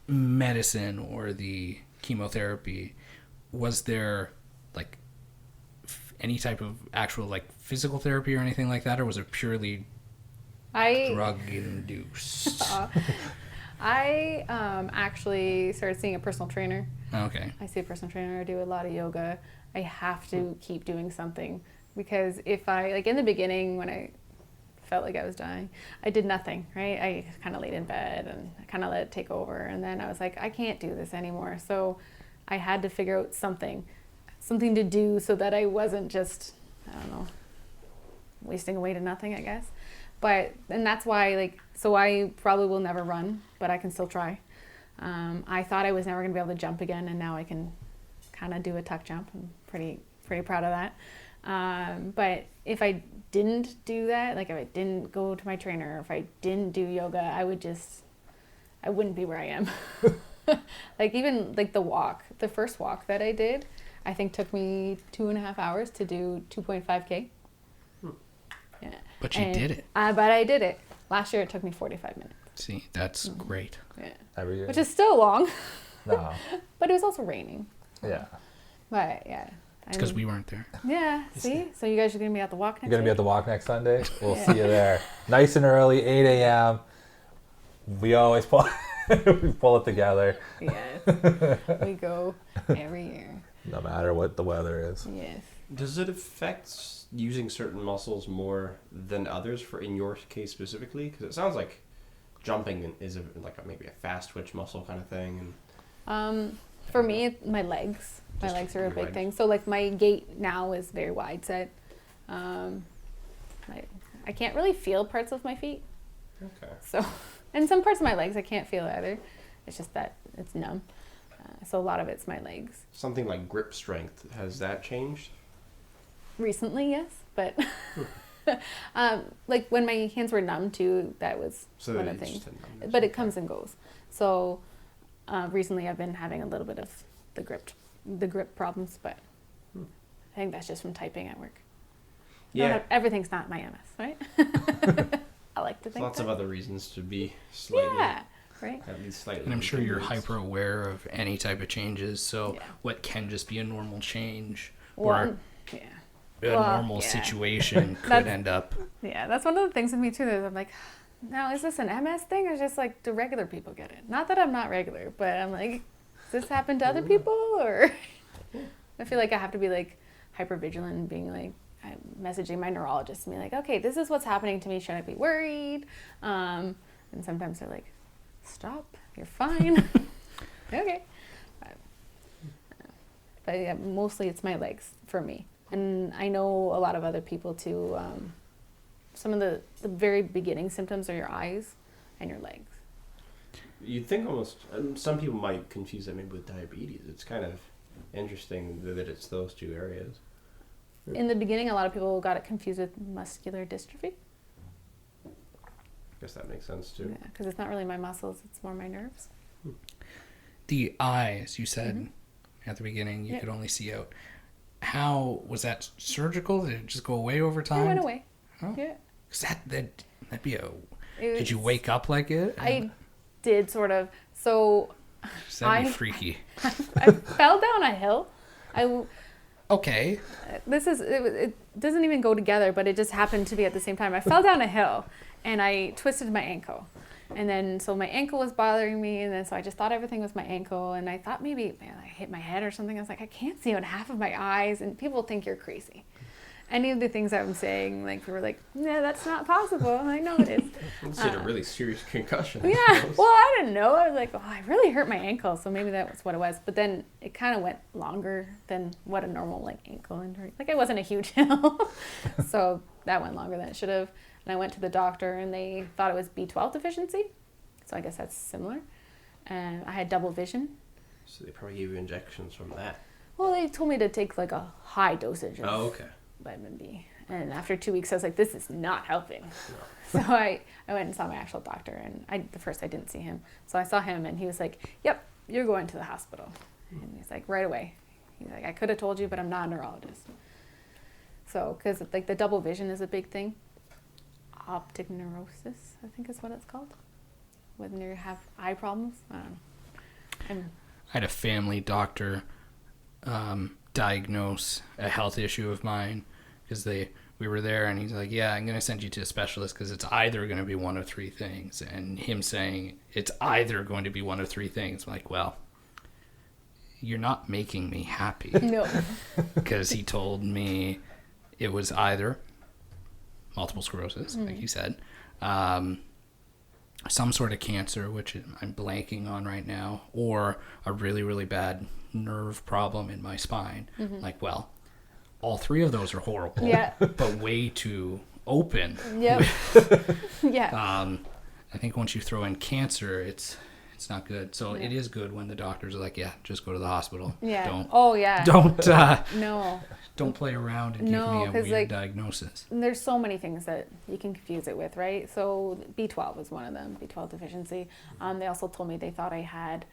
medicine or the chemotherapy, was there like any type of actual like physical therapy or anything like that, or was it purely I drug induced? I actually started seeing a personal trainer. Okay. I see a personal trainer. I do a lot of yoga. I have to keep doing something because if I in the beginning when I felt like I was dying, I did nothing. Right? I kind of laid in bed and I kind of let it take over. And then I was like, I can't do this anymore. So I had to figure out something to do so that I wasn't just wasting away to nothing, I guess. And that's why, so I probably will never run, but I can still try. I thought I was never going to be able to jump again, and now I can kind of do a tuck jump. I'm pretty proud of that. But if I didn't do that, if I didn't go to my trainer, or if I didn't do yoga, I wouldn't be where I am. Even the walk, the first walk that I did, I think took me 2.5 hours to do 2.5K. Yeah. But you did it. But I did it. Last year it took me 45 minutes. See, that's great. Yeah. Every year. Which is still long. No. But it was also raining. Yeah. But yeah. It's because we weren't there. Yeah, see? So you guys are going to be at the walk next You're going to be week? at the walk next Sunday? We'll Yeah. see you there. Nice and early, 8 a.m. We always pull, we pull it together, Yes. We go every year. no matter what the weather is. Yes. Does it affect using certain muscles more than others in your case specifically? Because it sounds like jumping is maybe a fast twitch muscle kind of thing. And For me, my legs. My Just legs are a your big legs. thing. So my gait now is very wide set. I can't really feel parts of my feet. okay. So, and some parts of my legs I can't feel either. It's just that it's numb. So a lot of it's my legs. Something like grip strength, has that changed? Recently, yes, but when my hands were numb too, that was So one of it's the things. just a numbness, But it okay. comes and goes. So recently, I've been having a little bit of the grip problems, but I think that's just from typing at work. Yeah. Everything's not my MS, right? I like to think. Lots of that. other reasons to be slightly, Yeah, right. at least slightly. And I'm sure you're inconvenienced. hyper aware of any type of changes. So Yeah. what can just be a normal change Well, yeah. or a well, normal yeah. situation could That's- end up. Yeah, that's one of the things with me too. That I'm like, now is this an MS thing or just do regular people get it? Not that I'm not regular, but I'm like, does this happen to other people or? I feel like I have to be hyper vigilant and being I'm messaging my neurologist and be like, okay, this is what's happening to me. Should I be worried? And sometimes they're like, stop, you're fine. Okay. But yeah, mostly it's my legs for me. And I know a lot of other people too. Some of the very beginning symptoms are your eyes and your legs. You'd think almost, some people might confuse that maybe with diabetes. It's kind of interesting that it's those two areas. In the beginning, a lot of people got it confused with muscular dystrophy. guess that makes sense too. Yeah, because it's not really my muscles; it's more my nerves. The eyes, you said at the beginning, you could only see out. How was that surgical? Did it just go away over time? It went away. Oh. Yeah. 'Cause that'd be a. It Did you was- wake up like it? I did sort of. So That'd be I- freaky. I fell down a hill. Okay. It doesn't even go together, but it just happened to be at the same time. I fell down a hill and I twisted my ankle. And then, so my ankle was bothering me. And then, so I just thought everything was my ankle. And I thought maybe I hit my head or something. I was like, I can't see out half of my eyes. And people think you're crazy. Any of the things I'm saying, like, people were like, yeah, that's not possible. I'm like, no, it is. It's a really serious concussion. Yeah, well, I didn't know. I was like, oh, I really hurt my ankle, so maybe that was what it was. But then it kind of went longer than what a normal like ankle injury. Like it wasn't a huge hill, so that went longer than it should have. And I went to the doctor, and they thought it was B12 deficiency. So I guess that's similar. And I had double vision. So they probably gave you injections from that. Well, they told me to take like a high dosage of Oh, okay. vitamin B. And after 2 weeks, I was like, this is not helping. So I went and saw my actual doctor, and at first I didn't see him. So I saw him, and he was like, yep, you're going to the hospital. And he's like, right away. He's like, I could have told you, but I'm not a neurologist. So, because like the double vision is a big thing. Optic neurosis, I think is what it's called. When you have eye problems. I don't know. I had a family doctor diagnose a health issue of mine because we were there, and he's like, yeah, I'm going to send you to a specialist because it's either going to be one of three things. And him saying it's either going to be one of three things. I'm like, well, you're not making me happy. No. Because he told me it was either multiple sclerosis, like you said, some sort of cancer, which I'm blanking on right now, or a really, really bad nerve problem in my spine. Like, well, all three of those are horrible, Yeah. but way too open. Yep. Yeah. I think once you throw in cancer, it's not good. So it is good when the doctors are like, yeah, just go to the hospital. Yeah. Don't Oh, yeah. don't No. play around and No, give me a 'cause, weird like, diagnosis. There's so many things that you can confuse it with, right? So B12 is one of them, B12 deficiency. They also told me they thought I had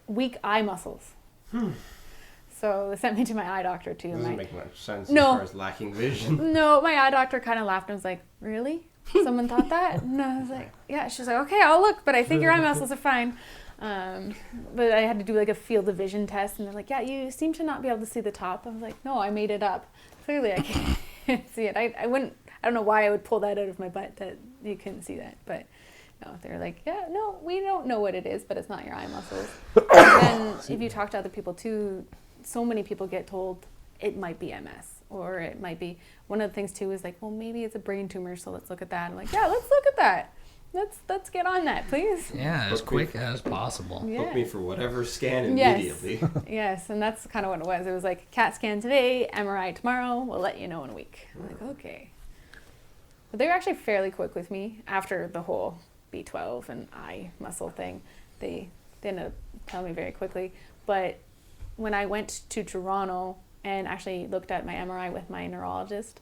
weak eye muscles. So they sent me to my eye doctor too. Doesn't make much sense No. as far as lacking vision. No, my eye doctor kind of laughed and was like, really? Someone thought that? And I was like, yeah. She's like, okay, I'll look, but I think your eye muscles are fine. But I had to do like a field of vision test, and they're like, yeah, you seem to not be able to see the top. I was like, no, I made it up. Clearly I can't see it. I don't know why I would pull that out of my butt that you couldn't see that. But no, they're like, yeah, no, we don't know what it is, but it's not your eye muscles. And then if you talk to other people too, so many people get told it might be MS, or it might be, one of the things too is like, well, maybe it's a brain tumor, so let's look at that. I'm like, yeah, let's look at that. Let's get on that, please. Yeah, as Book me. quick as possible. Yeah. Book me for whatever scan Yes. immediately. Yes, and that's kind of what it was. It was like CAT scan today, MRI tomorrow. We'll let you know in a week. I'm like, okay. But they were actually fairly quick with me after the whole B12 and eye muscle thing. They ended up telling me very quickly. But when I went to Toronto and actually looked at my MRI with my neurologist,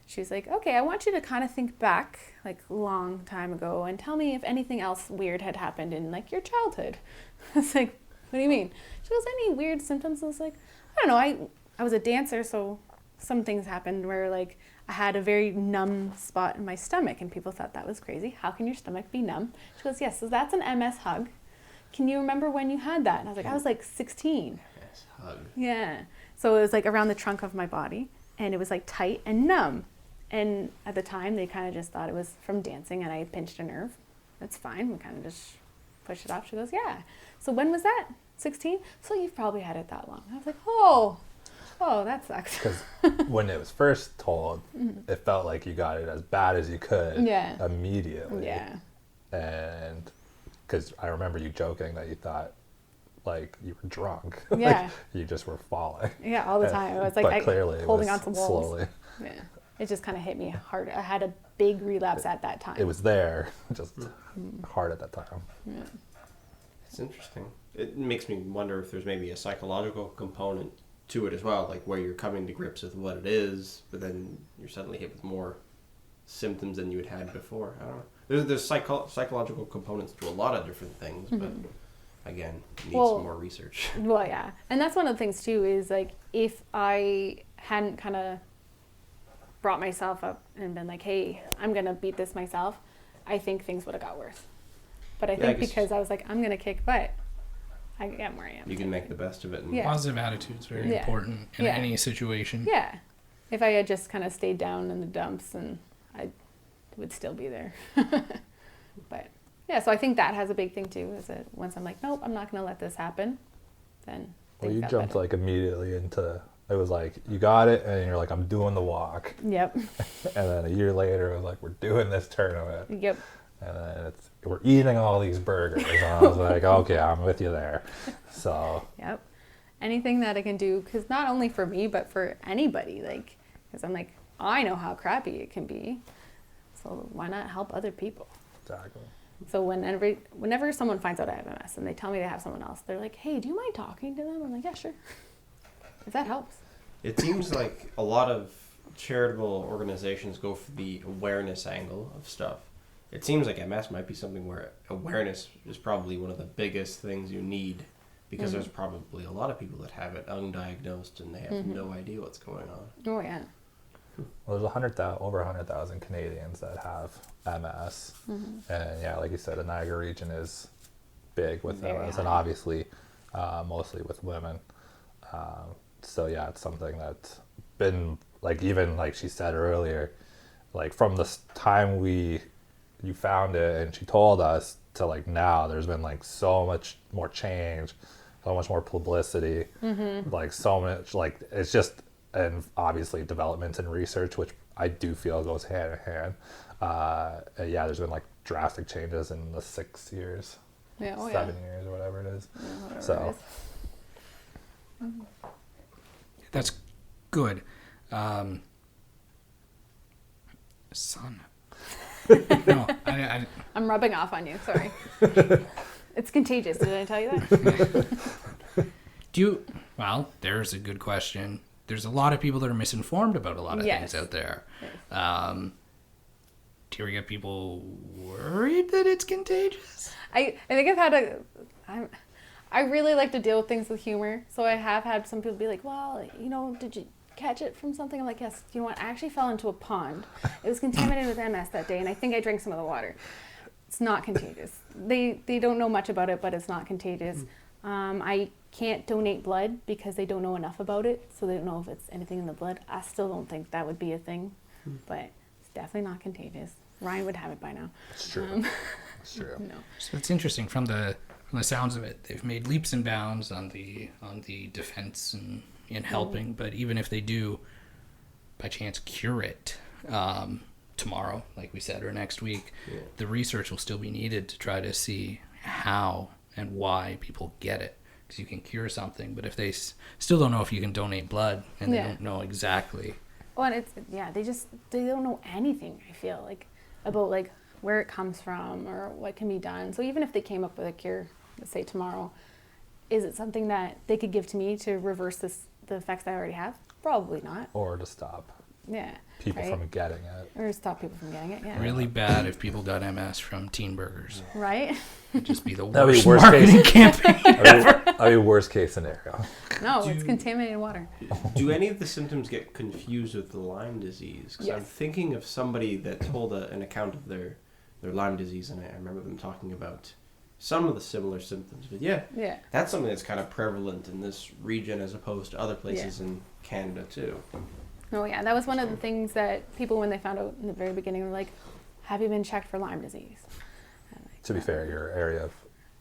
she was like, okay, I want you to kind of think back like a long time ago and tell me if anything else weird had happened in like your childhood. I was like, what do you mean? She goes, any weird symptoms? I was like, I don't know. I was a dancer, so some things happened where like I had a very numb spot in my stomach, and people thought that was crazy. How can your stomach be numb? She goes, yes, so that's an MS hug. Can you remember when you had that? And I was like, I was like 16. Yes, hug. Yeah. So it was like around the trunk of my body, and it was like tight and numb. And at the time, they kind of just thought it was from dancing, and I pinched a nerve. That's fine. We kind of just pushed it off. She goes, yeah. So when was that? 16? So you've probably had it that long. I was like, oh, that sucks. Because when it was first told, it felt like you got it as bad as you could Yeah. immediately. Yeah. And because I remember you joking that you thought like you were drunk. Yeah. Like, you just were falling. Yeah, all the time. It was like But clearly it holding was on to walls. slowly. Yeah. It just kind of hit me hard. I had a big relapse at that time. It was there, just hard at that time. Yeah. It's interesting. It makes me wonder if there's maybe a psychological component to it as well, like where you're coming to grips with what it is, but then you're suddenly hit with more symptoms than you had before. I don't know. There's psychological components to a lot of different things, but again, it needs Well, some more research. Well, yeah. And that's one of the things too, is like, if I hadn't kind of brought myself up and been like, hey, I'm going to beat this myself, I think things would have got worse. But I Yeah, I think guess- because I was like, I'm going to kick butt, I am where I am. You can make the best of it. And Yeah. Positive attitude is very Yeah. important in Yeah. any situation. Yeah. If I had just kind of stayed down in the dumps, and I would still be there. But yeah, so I think that has a big thing too, is that once I'm like, nope, I'm not going to let this happen, then Well, things you got jumped better. like immediately into, it was like, you got it, and you're like, I'm doing the walk. Yep. And then a year later, it was like, we're doing this tournament. Yep. And then we're eating all these burgers. And I was like, okay, I'm with you there. So, Yep. Anything that I can do, because not only for me, but for anybody, like, because I'm like, I know how crappy it can be, so why not help other people? exactly. So whenever someone finds out I have MS and they tell me they have someone else, they're like, hey, do you mind talking to them? I'm like, yeah, sure. If that helps. it seems like a lot of charitable organizations go for the awareness angle of stuff. It seems like MS might be something where awareness is probably one of the biggest things you need, because there's probably a lot of people that have it undiagnosed and they have no idea what's going on. Oh, yeah. Well, there's over 100,000 Canadians that have MS. And yeah, like you said, the Niagara region is big with Very MS, and high. obviously mostly with women. So yeah, it's something that's been, like, even like she said earlier, like from the time you found it and she told us to like now, there's been like so much more change, so much more publicity, like so much, like it's just, and obviously developments in research, which I do feel goes hand in hand. Yeah, there's been like drastic changes in the 6 years, Yeah, oh, 7 years, or whatever it is. Yeah, whatever So it is. That's good. Son. No, I'm rubbing off on you, sorry. It's contagious, did I tell you that? well, there's a good question. There's a lot of people that are misinformed about a lot of Yes. things out there. Yes. Do you ever get people worried that it's contagious? I think I've had I really like to deal with things with humor. So I have had some people be like, well, did you catch it from something? I'm like, yes. You know what? I actually fell into a pond. It was contaminated with MS that day, and I think I drank some of the water. It's not contagious. They don't know much about it, but it's not contagious. I can't donate blood because they don't know enough about it, so they don't know if it's anything in the blood. I still don't think that would be a thing, but it's definitely not contagious. Ryan would have it by now. it's true. It's true. No. So it's interesting from the sounds of it. They've made leaps and bounds on the defense and in helping, but even if they do by chance cure it tomorrow, like we said, or next week, the research will still be needed to try to see how and why people get it. Because you can cure something, but if they still don't know if you can donate blood, and they Yeah. don't know exactly. Well, and they don't know anything, I feel like, about like where it comes from or what can be done. So even if they came up with a cure, let's say tomorrow, is it something that they could give to me to reverse the effects I already have? Probably not. Or to stop Yeah. people right? from getting it. Or stop people from getting it, yeah. Really bad if people got MS from Teen Burgers. Right? It'd just be the That'd be worst worst marketing case. campaign. That'd be worst case scenario. No, Do it's you- contaminated water. Do any of the symptoms get confused with the Lyme disease? Because I'm Yes. thinking of somebody that told an account of their Lyme disease, and I remember them talking about some of the similar symptoms. But yeah, Yeah. that's something that's kind of prevalent in this region as opposed to other places in Canada too. Oh yeah, that was one of the things that people, when they found out in the very beginning, were like, have you been checked for Lyme disease? I'm like, To be fair, your area of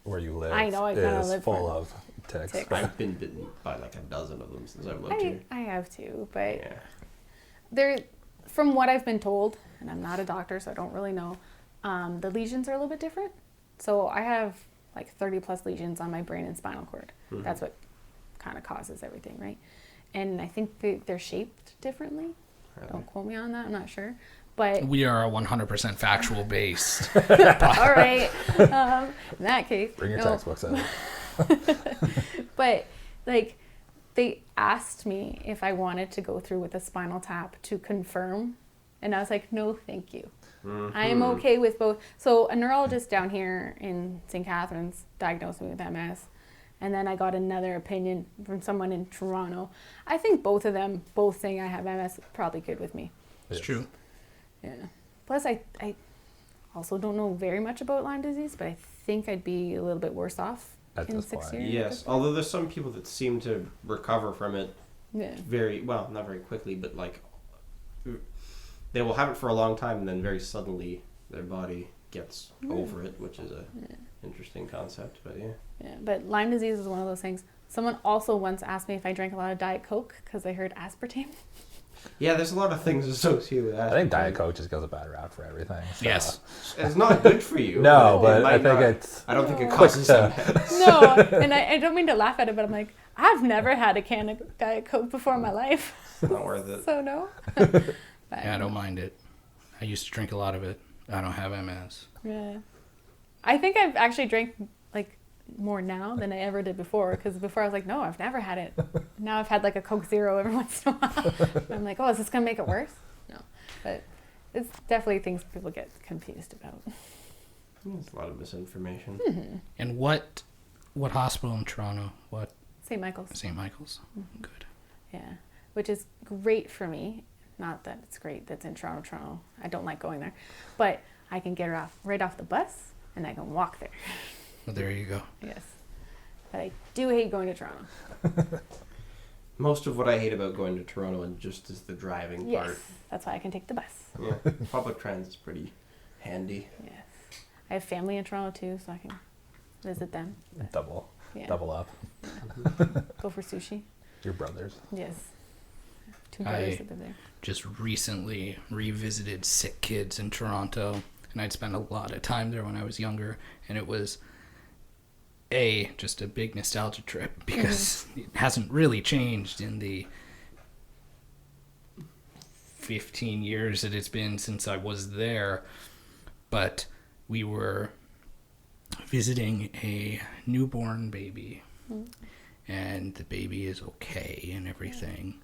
where you live I know, I kinda is live full for of ticks. ticks. I've been bitten by like a dozen of them since I've lived here. I have too, but Yeah. there, from what I've been told, and I'm not a doctor, so I don't really know, the lesions are a little bit different. So I have like 30 plus lesions on my brain and spinal cord. Mhm. That's what kind of causes everything, right? And I think they're shaped differently. Really. Don't quote me on that, I'm not sure. But We are a 100% factual based. all right, in that case, Bring your no. textbooks out. But like, they asked me if I wanted to go through with a spinal tap to confirm, and I was like, no, thank you. I am okay with both. So a neurologist down here in St. Catharines diagnosed me with MS. And then I got another opinion from someone in Toronto. I think both of them, both saying I have MS, probably good with me. It's true. Yeah. Plus, I also don't know very much about Lyme disease, but I think I'd be a little bit worse off At in this 6 point. years. Yes, although there's some people that seem to recover from it Yeah. very well, not very quickly, but like they will have it for a long time, and then very suddenly their body gets over it, which is a interesting concept. But yeah. Yeah, but Lyme disease is one of those things. Someone also once asked me if I drank a lot of Diet Coke because they heard aspartame. Yeah, there's a lot of things associated with that. I think Diet Coke just goes a bad rap for everything. So. Yes. It's not good for you. No, it but I might think not- it's I don't think it quick causes to- MS. No, and I don't mean to laugh at it, but I'm like, I've never had a can of Diet Coke before in my life. Not worth it. So no. But, Yeah, I don't mind it. I used to drink a lot of it. I don't have MS. yeah. I think I've actually drank like more now than I ever did before, because before I was like, no, I've never had it. Now I've had like a Coke Zero every once in a while. And I'm like, oh, is this gonna make it worse? No, but it's definitely things people get confused about. There's a lot of misinformation. And what hospital in Toronto? What St. Michael's. St. Michael's? Good. Yeah, which is great for me. Not that it's great that's in Toronto. I don't like going there, but I can get right off the bus and I can walk there. Well, there you go. Yes, but I do hate going to Toronto. Most of what I hate about going to Toronto and just is the driving Yes, part. that's why I can take the bus. Yeah, public transit's pretty handy. Yes, I have family in Toronto too, so I can visit them. double Yeah, up. go for sushi. Your brothers. Yes, 2 brothers I- that live there. Just recently revisited Sick Kids in Toronto, and I'd spent a lot of time there when I was younger, and it was just a big nostalgia trip because it hasn't really changed in the 15 years that it's been since I was there. But we were visiting a newborn baby, and the baby is okay and everything.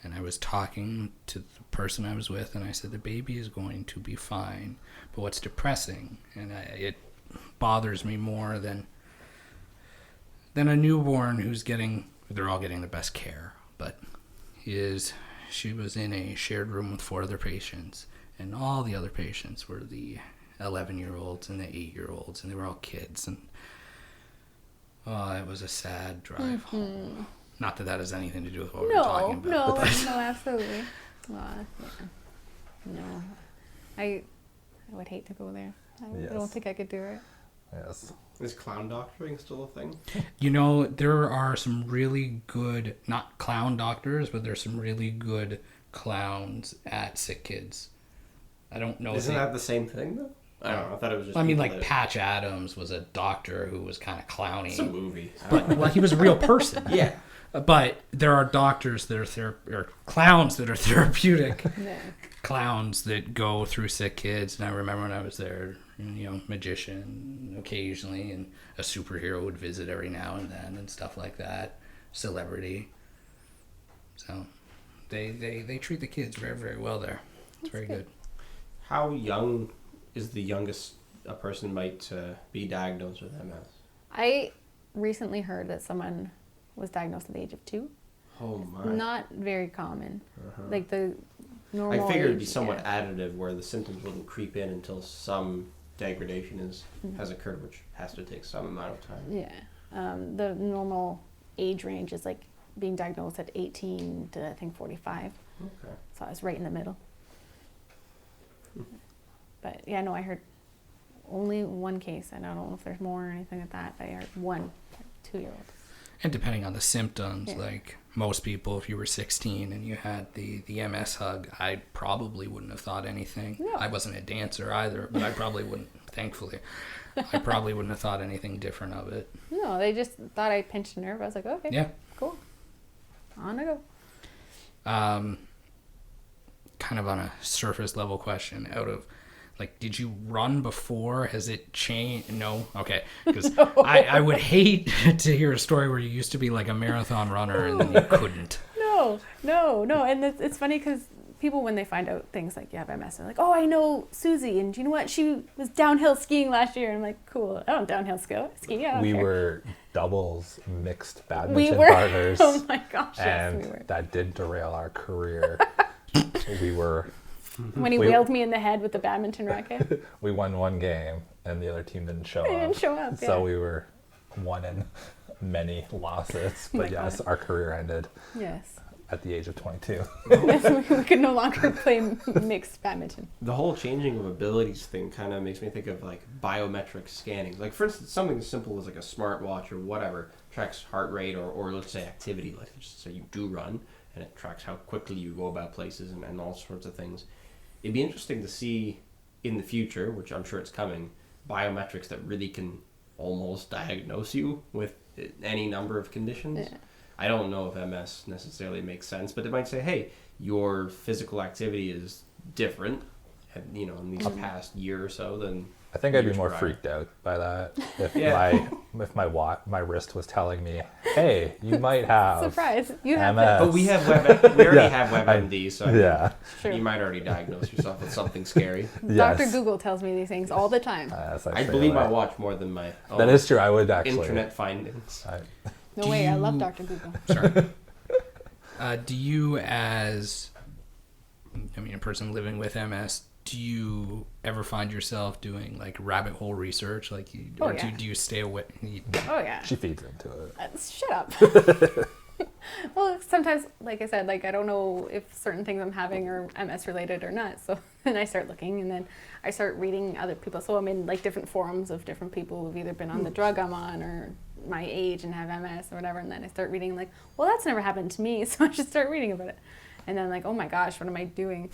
And I was talking to the person I was with, and I said, the baby is going to be fine. But what's depressing, and it bothers me more than a newborn they're all getting the best care, but she was in a shared room with 4 other patients, and all the other patients were the 11-year-olds and the 8-year-olds, and they were all kids. And it was a sad drive home. Not that has anything to do with what we're talking about. No, absolutely. Yeah. No, I would hate to go there. I Yes. don't think I could do it. Yes. Is clown doctoring still a thing? You know, there are some really good, not clown doctors, but there's some really good clowns at Sick Kids. I don't know. Isn't that the same thing though? I don't know. I thought it was just. I mean, people like that- Patch Adams was a doctor who was kind of clowny. It's a movie. But well, he was a real person. Yeah. But there are doctors that or clowns that are therapeutic. Yeah. Clowns that go through Sick Kids. And I remember when I was there, magician occasionally, and a superhero would visit every now and then and stuff like that. Celebrity. So they treat the kids very, very well there. It's very good. How young is the youngest a person might be diagnosed with MS? I recently heard that someone was diagnosed at the age of 2. Oh my. Not very common. Like the normal I figured it'd be age, somewhat yeah. additive where the symptoms wouldn't creep in until some degradation has occurred, which has to take some amount of time. Yeah. The normal age range is like being diagnosed at 18 to I think 45. Okay. So I was right in the middle. But yeah, no, I heard only one case. I don't know if there's more or anything like that. I heard one 2-year-old. And depending on the symptoms, Yeah. like most people, if you were 16 and you had the MS hug, I probably wouldn't have thought anything. No. I wasn't a dancer either, but I probably wouldn't, thankfully, I probably wouldn't have thought anything different of it. No, they just thought I pinched a nerve. I was like, okay, Yeah. cool. On I go. Kind of on a surface level question, did you run before? Has it changed? No? Okay. Because I would hate to hear a story where you used to be like a marathon runner and then you couldn't. No. And it's funny because people, when they find out things like you have MS, they're like, oh, I know Susie, and do you know what? She was downhill skiing last year. And I'm like, cool. I don't downhill ski. I don't We care. were doubles mixed badminton We were. partners. Oh my gosh, yes, And we were. that did derail our career. we were When he we- whaled me in the head with the badminton racket. we won one game and the other team didn't show They up. didn't show up, So yeah. we were one in many losses. Oh my But yes, God. our career ended Yes. at the age of 22. We could no longer play mixed badminton. The whole changing of abilities thing kind of makes me think of like biometric scanning. Like for instance, something as simple as like a smartwatch or whatever tracks heart rate or let's say activity. Like just say you do run and it tracks how quickly you go about places and all sorts of things. It'd be interesting to see in the future, which I'm sure it's coming, biometrics that really can almost diagnose you with any number of conditions. Yeah. I don't know if MS necessarily makes sense, but it might say, hey, your physical activity is different, you know, in these past year or so than I think I'd be years more prior. freaked out by that if Yeah. my wrist was telling me, "Hey, you might have Surprise! You have MS." But we have we already Yeah. have WebMD, so I mean, Yeah. True. you might already diagnose yourself with something scary. Yes. Dr. Google tells me these things all the time. Yes, I say believe my that. watch more than my own That is true. I would actually. internet findings. No Do way, I love you- Dr. Google. Sorry. Do you, as a person living with MS, do you ever find yourself doing like rabbit hole research? Like, Oh, or yeah. do you stay away? Oh yeah. She feeds into it. Shut up. Well, sometimes, like I said, like I don't know if certain things I'm having are MS related or not. So then I start looking, and then I start reading other people. So I'm in like different forums of different people who've either been on the drug I'm on or my age and have MS or whatever. And then I start reading like, well, that's never happened to me, so I should start reading about it. And then like, oh my gosh, what am I doing?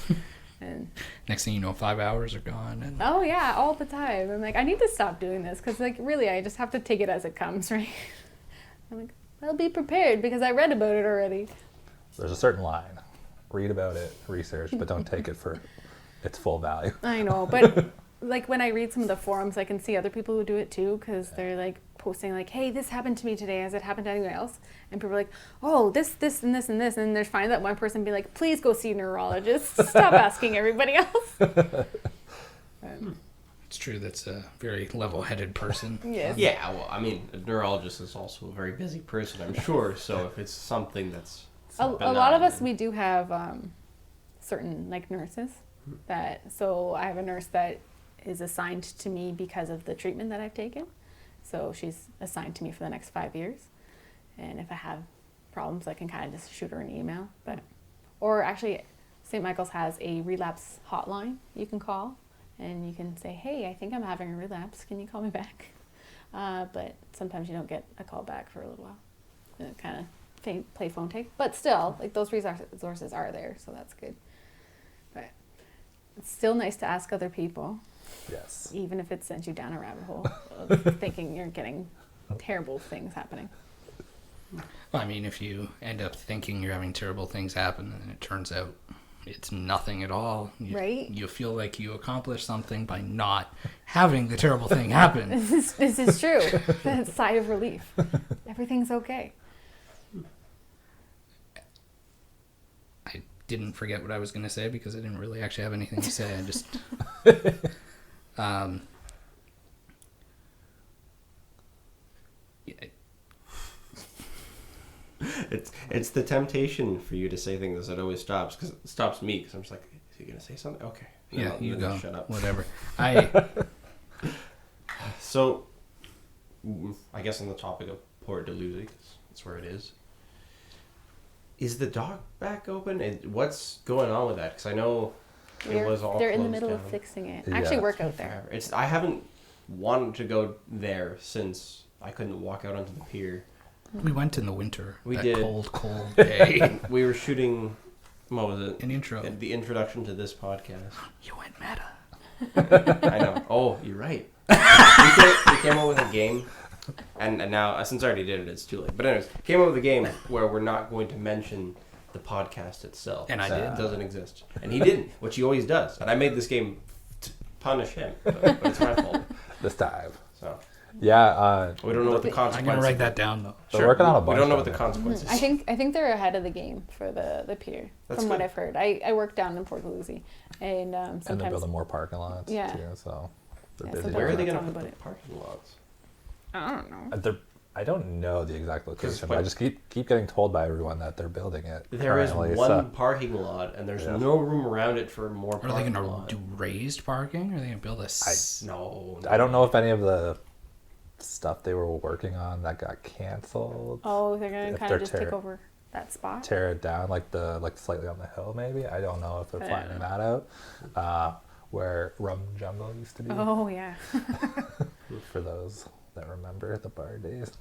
And Next thing you know, 5 hours are gone. And oh yeah, all the time. I'm like, I need to stop doing this because like really, I just have to take it as it comes, right? I'm like, I'll be prepared because I read about it already. There's a certain line. Read about it, research, but don't take it for its full value. I know, but like when I read some of the forums, I can see other people who do it too because they're like posting like, hey, this happened to me today. Has it happened to anyone else? And people are like, oh, this, and this, and this. And there's finally that one person be like, please go see a neurologist. Stop asking everybody else. it's true, that's a very level-headed person. Yes. Yeah, well, I mean, a neurologist is also a very busy person, I'm sure. So if it's something that's A lot of benign, us, we do have certain like nurses that, so I have a nurse that is assigned to me because of the treatment that I've taken. So she's assigned to me for the next 5 years. And if I have problems, I can kind of just shoot her an email. Or actually, St. Michael's has a relapse hotline you can call. And you can say, hey, I think I'm having a relapse. Can you call me back? But sometimes you don't get a call back for a little while. And kind of play phone tag. But still, like those resources are there, so that's good. But it's still nice to ask other people, Yes. even if it sends you down a rabbit hole of thinking you're getting terrible things happening. Well, I mean, if you end up thinking you're having terrible things happen and it turns out it's nothing at all, Right? You feel like you accomplished something by not having the terrible thing happen. This is true. That sigh of relief. Everything's okay. I didn't forget what I was going to say because I didn't really actually have anything to say. I just... yeah, it's the temptation for you to say things that always stops because it stops me because I'm just like, is he gonna say something? Okay, yeah, No, you then go. Shut up. Whatever. So, I guess on the topic of Port Dalhousie, 'cause that's where it is the dock back open? And what's going on with that? Because I know it was all They're in the closed middle of down fixing it. Yeah. I actually work out there. forever. I haven't wanted to go there since I couldn't walk out onto the pier. We went in the winter. We that did. cold day. We were shooting, what was it? An intro. The introduction to this podcast. You went meta. I know. Oh, you're right. We came up with a game, and now, since I already did it, it's too late. But anyways, came up with a game where we're not going to mention the podcast itself. And I So did. It doesn't exist. And he didn't, which he always does. And I made this game to punish him, but it's my fault. This time. So Yeah, We don't know what the I'm consequences. gonna write that down though. they're working on a bunch. We don't know what on the it. consequences. I think they're ahead of the game for the pier, That's from what good. I've heard. I work down in Port Louis, and And they're sometimes building more parking lots Yeah. too, so they're Yeah, busy. sometimes Where are they Tell going me to put about the it. parking lots? I don't know. I don't know the exact location, but I what- just keep getting told by everyone that they're building it. There is currently, one so- parking lot, and there's Yeah. no room around it for more Are they parking gonna lot. do raised parking? Or are they gonna build a? No. I don't know if any of the stuff they were working on that got canceled. Oh, they're gonna If kind they're of just take over that spot. Tear it down like slightly on the hill maybe. I don't know if they're I don't flattening that out. Where Rum Jumbo used to be. Oh yeah. For those that remember the bar days.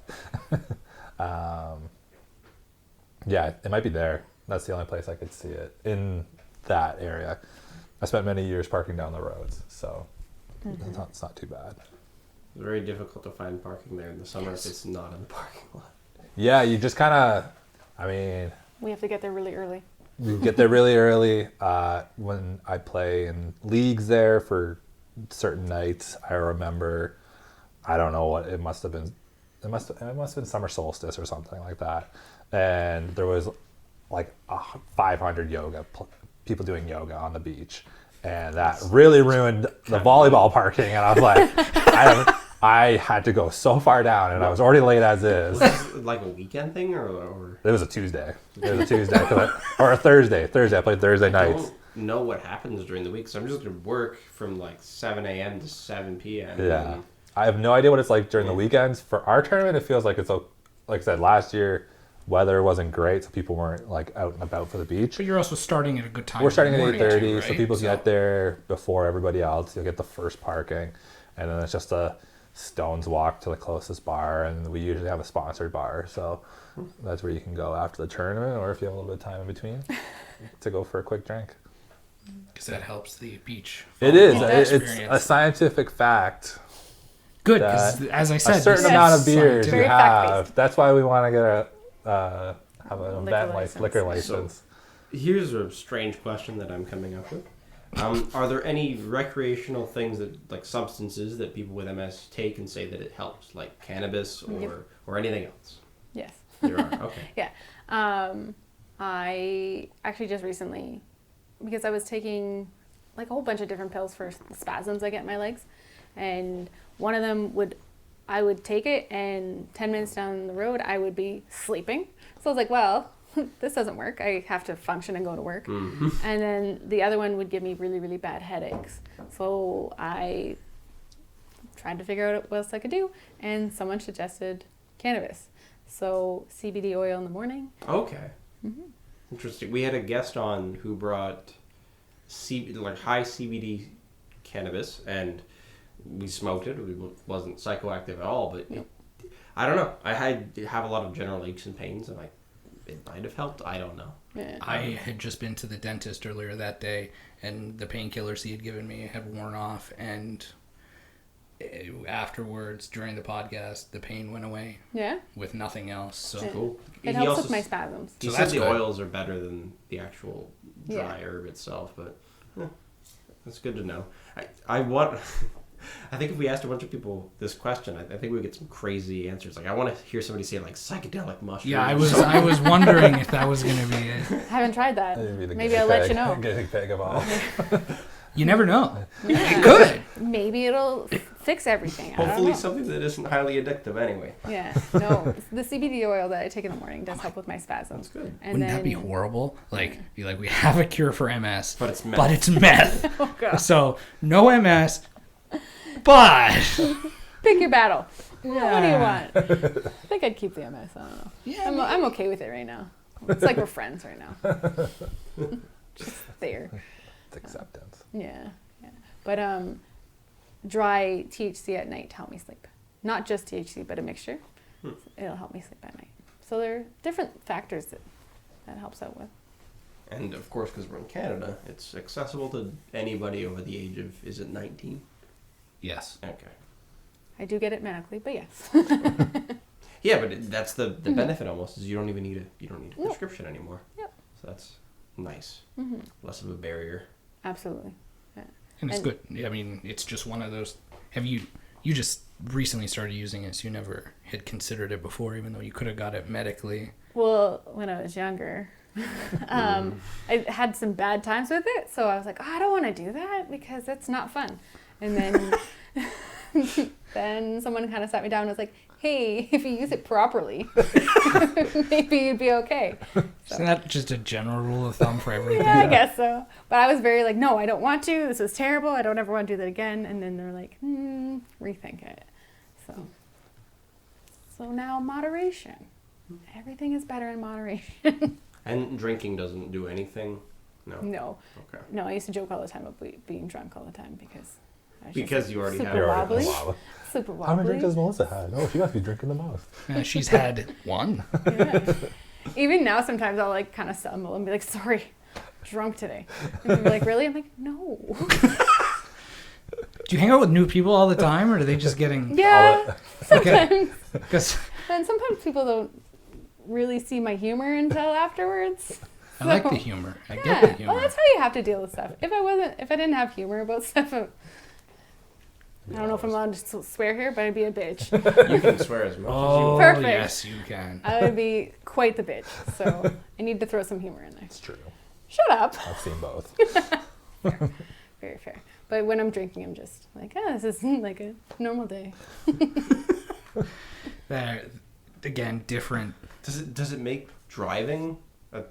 Yeah, it might be there. That's the only place I could see it in that area. I spent many years parking down the roads, so it's not too bad. It's very difficult to find parking there in the summer if it's not in the parking lot. Yeah, you just kind of, I mean, We have to get there really early. we get there really early. When I play in leagues there for certain nights, I remember, I don't know what it must have been. It must have been summer solstice or something like that, and there was like 500 people doing yoga on the beach, and that really ruined the volleyball parking. And I was like, I had to go so far down, and I was already late as is. Was this like a weekend thing or? It was a Tuesday. Or a Thursday. I played Thursday I nights. don't know what happens during the week, so I'm just going to work from like 7 a.m. to 7 p.m. Yeah. I have no idea what it's like during the weekends. For our tournament, it feels like it's, like I said, last year, weather wasn't great, so people weren't like out and about for the beach. But you're also starting at a good time. We're starting at in the morning, 8:30, too, so right? people get there before everybody else. You'll get the first parking, and then it's just a stone's walk to the closest bar, and we usually have a sponsored bar, so that's where you can go after the tournament, or if you have a little bit of time in between, to go for a quick drink. Because that helps the beach. It is. volleyball It's a experience. scientific fact. Good, because as I said, A certain this amount is of beers you Very have. fact-based. That's why we want to get have an Liquor event like license. liquor So- license. Here's a strange question that I'm coming up with. Are there any recreational things that, like substances, that people with MS take and say that it helps, like cannabis or anything else? Yes. There are. Okay. Yeah. I actually just recently, because I was taking like a whole bunch of different pills for spasms I get in my legs, and one of them I would take it, and 10 minutes down the road I would be sleeping. So I was like, well, this doesn't work. I have to function and go to work. Mm-hmm. And then the other one would give me really, really bad headaches. So I tried to figure out what else I could do, and someone suggested cannabis. So CBD oil in the morning. Okay. Mm-hmm. Interesting. We had a guest on who brought high CBD cannabis, and we smoked it. It wasn't psychoactive at all, but I don't know. I have a lot of general aches and pains, and it might have helped. I don't know. Yeah. I had just been to the dentist earlier that day, and the painkillers he had given me had worn off, and afterwards, during the podcast, the pain went away Yeah. with nothing else. So Yeah. Cool. It helps with my spasms. He So said that's the good. oils are better than the actual dry herb itself, but that's good to know. I want. I think if we asked a bunch of people this question, I think we get some crazy answers. Like I want to hear somebody say like psychedelic mushroom. yeah, I was wondering if that was gonna be it. I haven't tried that. That'd be the Maybe guinea I'll let pig- you know. Guinea pig of all. You never know. Yeah. It could. Maybe it'll fix everything. I don't Hopefully know. something that isn't highly addictive anyway. Yeah. No, the CBD oil that I take in the morning does help with my spasms. That's good. And Wouldn't then, that be horrible? Like, be like, we have a cure for MS, But it's meth. but it's meth. Oh god. So no MS, but Pick your battle. What do you Yeah. want? I think I'd keep the MS. I don't know. yeah, I'm okay with it right now. It's like we're friends right now. Just there. It's acceptance. Yeah. Yeah. But dry THC at night to help me sleep. Not just THC, but a mixture. It'll help me sleep at night. So there are different factors that helps out with. And of course, because we're in Canada, it's accessible to anybody over the age of, is it 19? yes. Okay. I do get it medically, but yes. Yeah, but that's the benefit almost, is you don't even need a prescription anymore. Yep. So that's nice. Mm-hmm. Less of a barrier. Absolutely. And it's And- good. I mean, it's just one of those. Have you just recently started using it, so you never had considered it before, even though you could have got it medically. Well, when I was younger, I had some bad times with it, so I was like, oh, I don't want to do that because it's not fun. And then then someone kind of sat me down and was like, hey, if you use it properly, maybe you'd be okay. So. Isn't that just a general rule of thumb for everything? Yeah, I guess so. But I was very like, no, I don't want to. This is terrible. I don't ever want to do that again. And then they're like, rethink it. So now moderation. Everything is better in moderation. And drinking doesn't do anything? No. No. Okay. No, I used to joke all the time about being drunk all the time because I was Because just you already super have wobbly. Wow. Super How many drinks wobbly. has Melissa had? Oh, she must be drinking the most. She's had one. Yeah. Even now, sometimes I'll like kind of stumble and be like, sorry, drunk today. And they'll be like, really? I'm like, no. Do you hang out with new people all the time, or are they just getting... Yeah, Okay. 'Cause and sometimes people don't really see my humor until afterwards. I like So- the humor. I get Yeah, the humor. well, that's how you have to deal with stuff. If I didn't have humor about stuff, I don't know if I'm allowed to swear here, but I'd be a bitch. You can swear as much Oh, Perfect. yes, you can. I would be quite the bitch. So I need to throw some humor in there. It's true. Shut up. I've seen both. Very fair. But when I'm drinking, I'm just like, this is like a normal day. Again, different. as you. Does it make driving a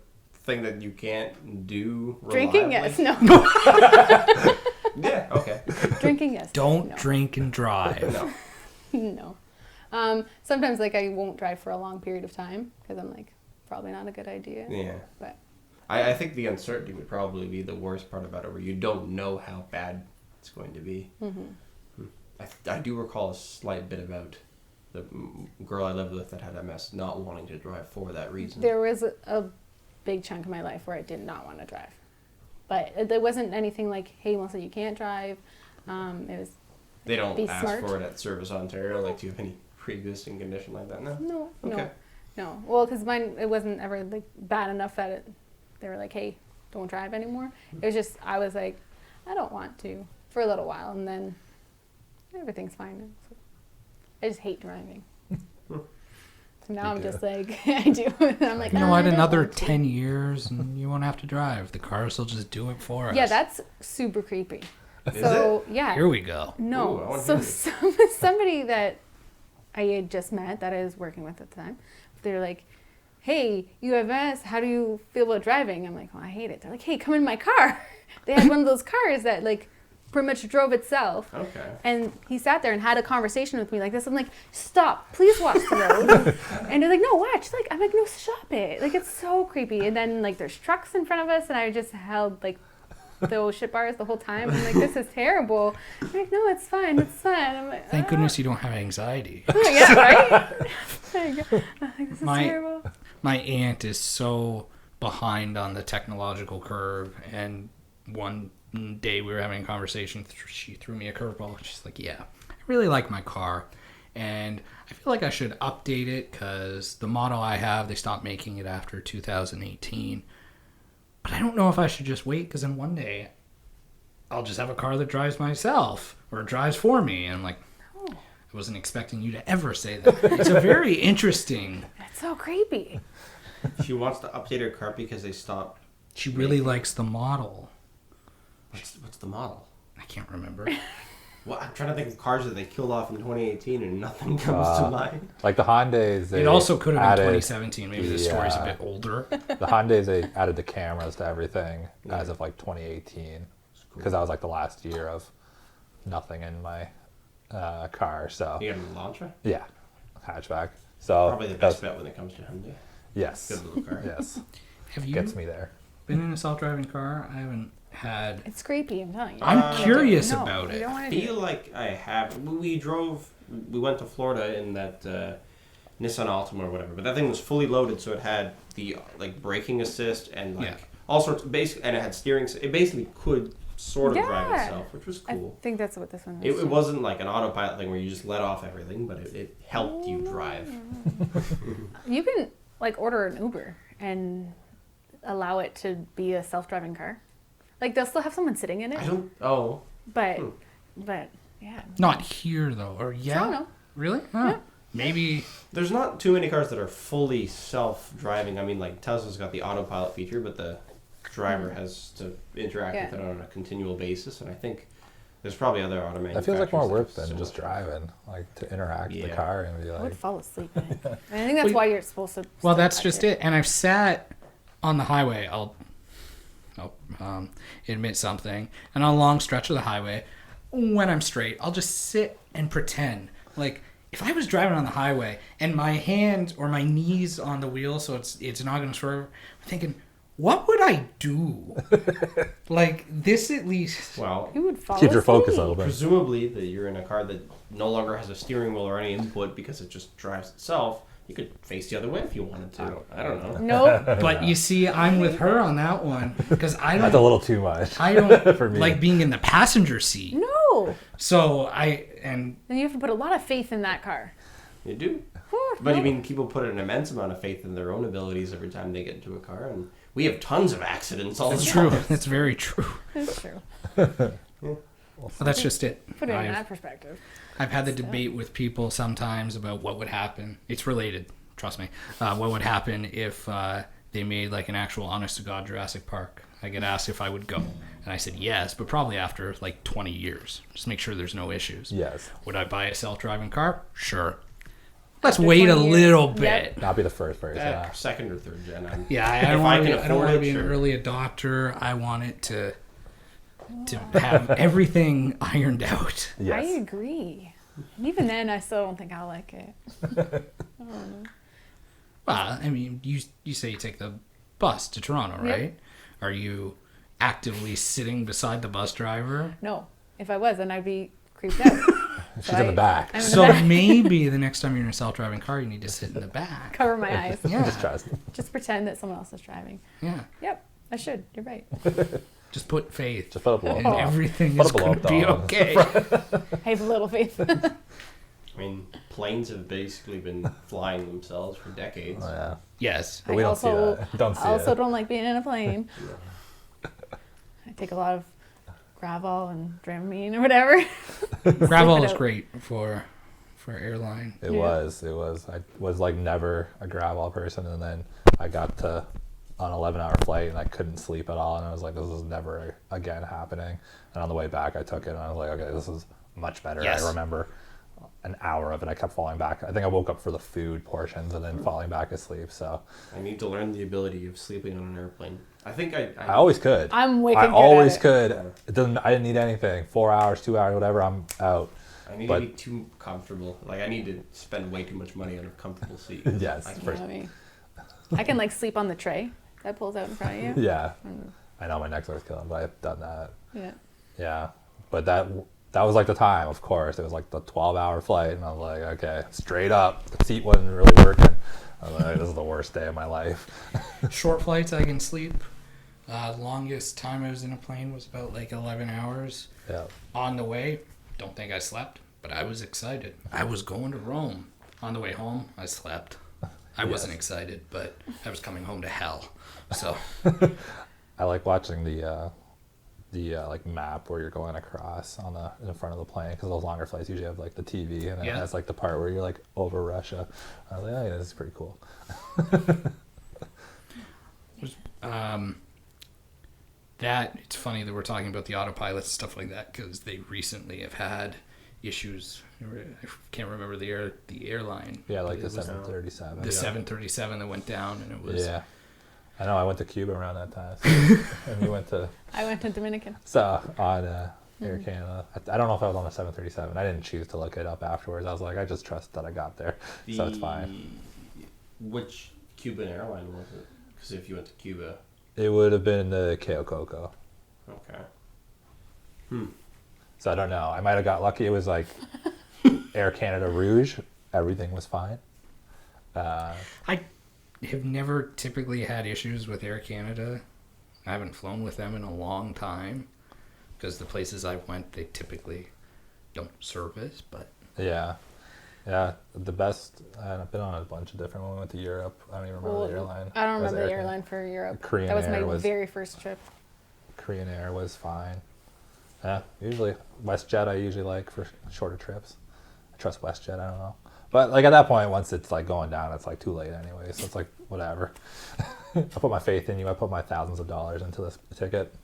thing that you can't do Drinking, reliably? yes. No. Yeah, okay. Drinking, yes. Don't no. drink and drive. No. No. Sometimes like I won't drive for a long period of time because I'm like, probably not a good idea. Yeah. But I think the uncertainty would probably be the worst part about it, where you don't know how bad it's going to be. mm-hmm. I do recall a slight bit about the girl I lived with that had MS not wanting to drive for that reason. There was a big chunk of my life where I did not want to drive. But there wasn't anything like, hey, Melissa, you can't drive. It was They don't be ask smart. for it at Service Ontario. Like, do you have any pre-existing condition like that? No. No, Okay. no. Well, because mine, it wasn't ever like bad enough that they were like, hey, don't drive anymore. It was just, I was like, I don't want to for a little while, and then everything's fine. So I just hate driving. So now I'm just like, I do. I'm like, You know what? I don't Another want to." 10 years and you won't have to drive. The cars will just do it for us. Yeah, that's super creepy. Is So yeah. Here we go. Ooh, I No. wanna So hear somebody that I had just met that I was working with at the time, they're like, hey, you have MS, how do you feel about driving? I'm like, oh, I hate it. They're like, hey, come in my car. They had one of those cars that like pretty much drove itself. Okay. And he sat there and had a conversation with me like this. I'm like, stop, please watch the road. And they're like, no, watch. Like, I'm like, no, stop it. Like, it's so creepy. And then like there's trucks in front of us, and I just held like those shit bars the whole time. I'm like, this is terrible. They're like, no, it's fine. It's fine. I'm like, Thank "Ah." goodness you don't have anxiety. Yeah, right? I'm like, this is My- terrible. My aunt is so behind on the technological curve, and one day we were having a conversation, she threw me a curveball. She's like, yeah, I really like my car, and I feel like I should update it because the model I have, they stopped making it after 2018. But I don't know if I should just wait, because then one day I'll just have a car that drives myself or drives for me. And I'm like, Oh, I wasn't expecting you to ever say that. It's a very interesting. that's so creepy. She wants to update her car because they stopped. She really likes the model. What's the model? I can't remember. Well, I'm trying to think of cars that they killed off in 2018, and nothing comes to mind. Like the Hyundais, they It also could have been added, 2017. Maybe the story's a bit older. The Hyundais, they added the cameras to everything as of like 2018, because that was like the last year of nothing in my car. So You got an Elantra? yeah, hatchback. So Probably the that's- best bet when it comes to Hyundai. Yes, Good little car. yes, Have you gets me there. been in a self-driving car? I haven't had. It's creepy, I'm telling you. I'm curious No, about you it. don't I want to do feel like I have. We went to Florida in that Nissan Altima or whatever, but that thing was fully loaded, so it had the like braking assist and like Yeah. all sorts of basic, and it had steering. It basically could sort of drive Yeah. itself, which was I cool. think that's what this one It, is. it wasn't like an autopilot thing where you just let off everything, but it helped you Oh. drive. You can like order an Uber and allow it to be a self-driving car. Like they'll still have someone sitting in it, I don't. Oh, but Hmm. but Yeah. Not here though, or yeah? Toronto. Really? Huh. Yeah. Maybe. There's not too many cars that are fully self-driving. I mean, like Tesla's got the autopilot feature, but the driver has to interact Yeah. with it on a continual basis. And I think there's probably other auto That manufacturers. feels like more that work have than similar just stuff. driving, like to interact with the Yeah. car and be I would like, fall asleep. I think. And I think that's Well, why you're supposed to. Well, still that's touch just it. And I've sat on the highway. I'll admit something. And on a long stretch of the highway, when I'm straight, I'll just sit and pretend. Like, if I was driving on the highway and my hand or my knees on the wheel, so it's not going to swerve, I'm thinking, what would I do? Like, this at least. Well, You would fall keep your asleep. focus a little bit. presumably that you're in a car that no longer has a steering wheel or any input because it just drives itself. You could face the other way if you wanted to. I don't know. Nope. But you see, I'm with her on that one because That's a little too much. I don't For me. like being in the passenger seat. No. So And you have to put a lot of faith in that car. You do. Whew, But no. I mean, people put an immense amount of faith in their own abilities every time they get into a car, and we have tons of accidents all the that's time. true. That's very true. It's true. Well, that's just it. Put it in I've, that perspective. I've had the debate with people sometimes about what would happen. It's related, trust me. What would happen if they made like an actual honest to God Jurassic Park? I get asked if I would go. And I said yes, but probably after like 20 years. Just make sure there's no issues. Yes. Would I buy a self-driving car? Sure. Let's After wait a 20 years. little Yep. bit. Not be the first person. Yeah, second or third gen. Yeah, I If don't I want can to afford be it, an sure. early adopter. I want it to have everything ironed out. I Yes. agree. And even then, I still don't think I'll like it. Well, I mean, you say you take the bus to Toronto, Yep. right? Are you actively sitting beside the bus driver? No. If I was, then I'd be creeped out. She's in the back. I'm in the So back. maybe the next time you're in a self-driving car, you need to sit in the back. Cover my eyes. Yeah, Just trust. Just pretend that someone else is driving. yeah. Yep. I should. You're right. Just put faith, Just put up a and low. everything Put is up a going to be low. okay. I have little faith. I mean, planes have basically been flying themselves for decades. Oh, yeah. Yes. But we don't see that. Don't see I also it. don't like being in a plane. I take a lot of Gravol and Dramamine or whatever. Gravel it is out. great for airline. It Yeah. was. It was. I was like never a gravel person, and then I got to on an 11-hour flight, and I couldn't sleep at all, and I was like, this is never again happening. And on the way back, I took it, and I was like, okay, this is much better. Yes. I remember an hour of it. I kept falling back. I think I woke up for the food portions, and then falling back asleep. So I need to learn the ability of sleeping on an airplane. I think I always could. I'm wicked I good always at it. could. It doesn't. I didn't need anything. 4 hours, 2 hours, whatever. I'm out. I need But- to be too comfortable. Like, I need to spend way too much money on a comfortable seat. Yes, I You know first- what I mean? I can like sleep on the tray that pulls out in front of you. Yeah. I know my neck starts killing, but I've done that. Yeah. Yeah, but that was like the time. Of course, it was like the 12-hour flight, and I was like, okay, straight up. The seat wasn't really working. I was like, this is the worst day of my life. Short flights, I can sleep. Longest time I was in a plane was about like 11 hours. Yeah, On the way, don't think I slept, but I was excited. I was going to Rome. On the way home, I slept. I wasn't excited, but I was coming home to hell. So I like watching the like map where you're going across on in the front of the plane, because those longer flights usually have like the TV, and it Yeah. has like the part where you're like over Russia. I was like, oh yeah, this is pretty cool. that it's funny that we're talking about the autopilot and stuff like that because they recently have had issues. I can't remember the airline. Yeah, like It the was 737. the yeah. 737 that went down, and it was Yeah, I know. I went to Cuba around that time, so, and we went to I went to Dominican. on Air Canada. I don't know if I was on the 737. I didn't choose to look it up afterwards. I was like, I just trust that I got there, so it's fine. Which Cuban airline was it? Because if you went to Cuba, It would have been the Keo Coco. okay. So I don't know. I might have got lucky. It was like Air Canada Rouge. Everything was fine. I have never typically had issues with Air Canada. I haven't flown with them in a long time because the places I've went, they typically don't service, but Yeah. Yeah, the best. I've been on a bunch of different. When we went to Europe, I don't even remember the airline. I don't It was remember the Air airline for Europe. Korean that was Air my was- very first trip. Korean Air was fine. Yeah, usually WestJet I usually like for shorter trips. I trust WestJet, I don't know. But like at that point, once it's like going down, it's like too late anyway. So it's like whatever. I put my faith in you. I put my thousands of dollars into this ticket.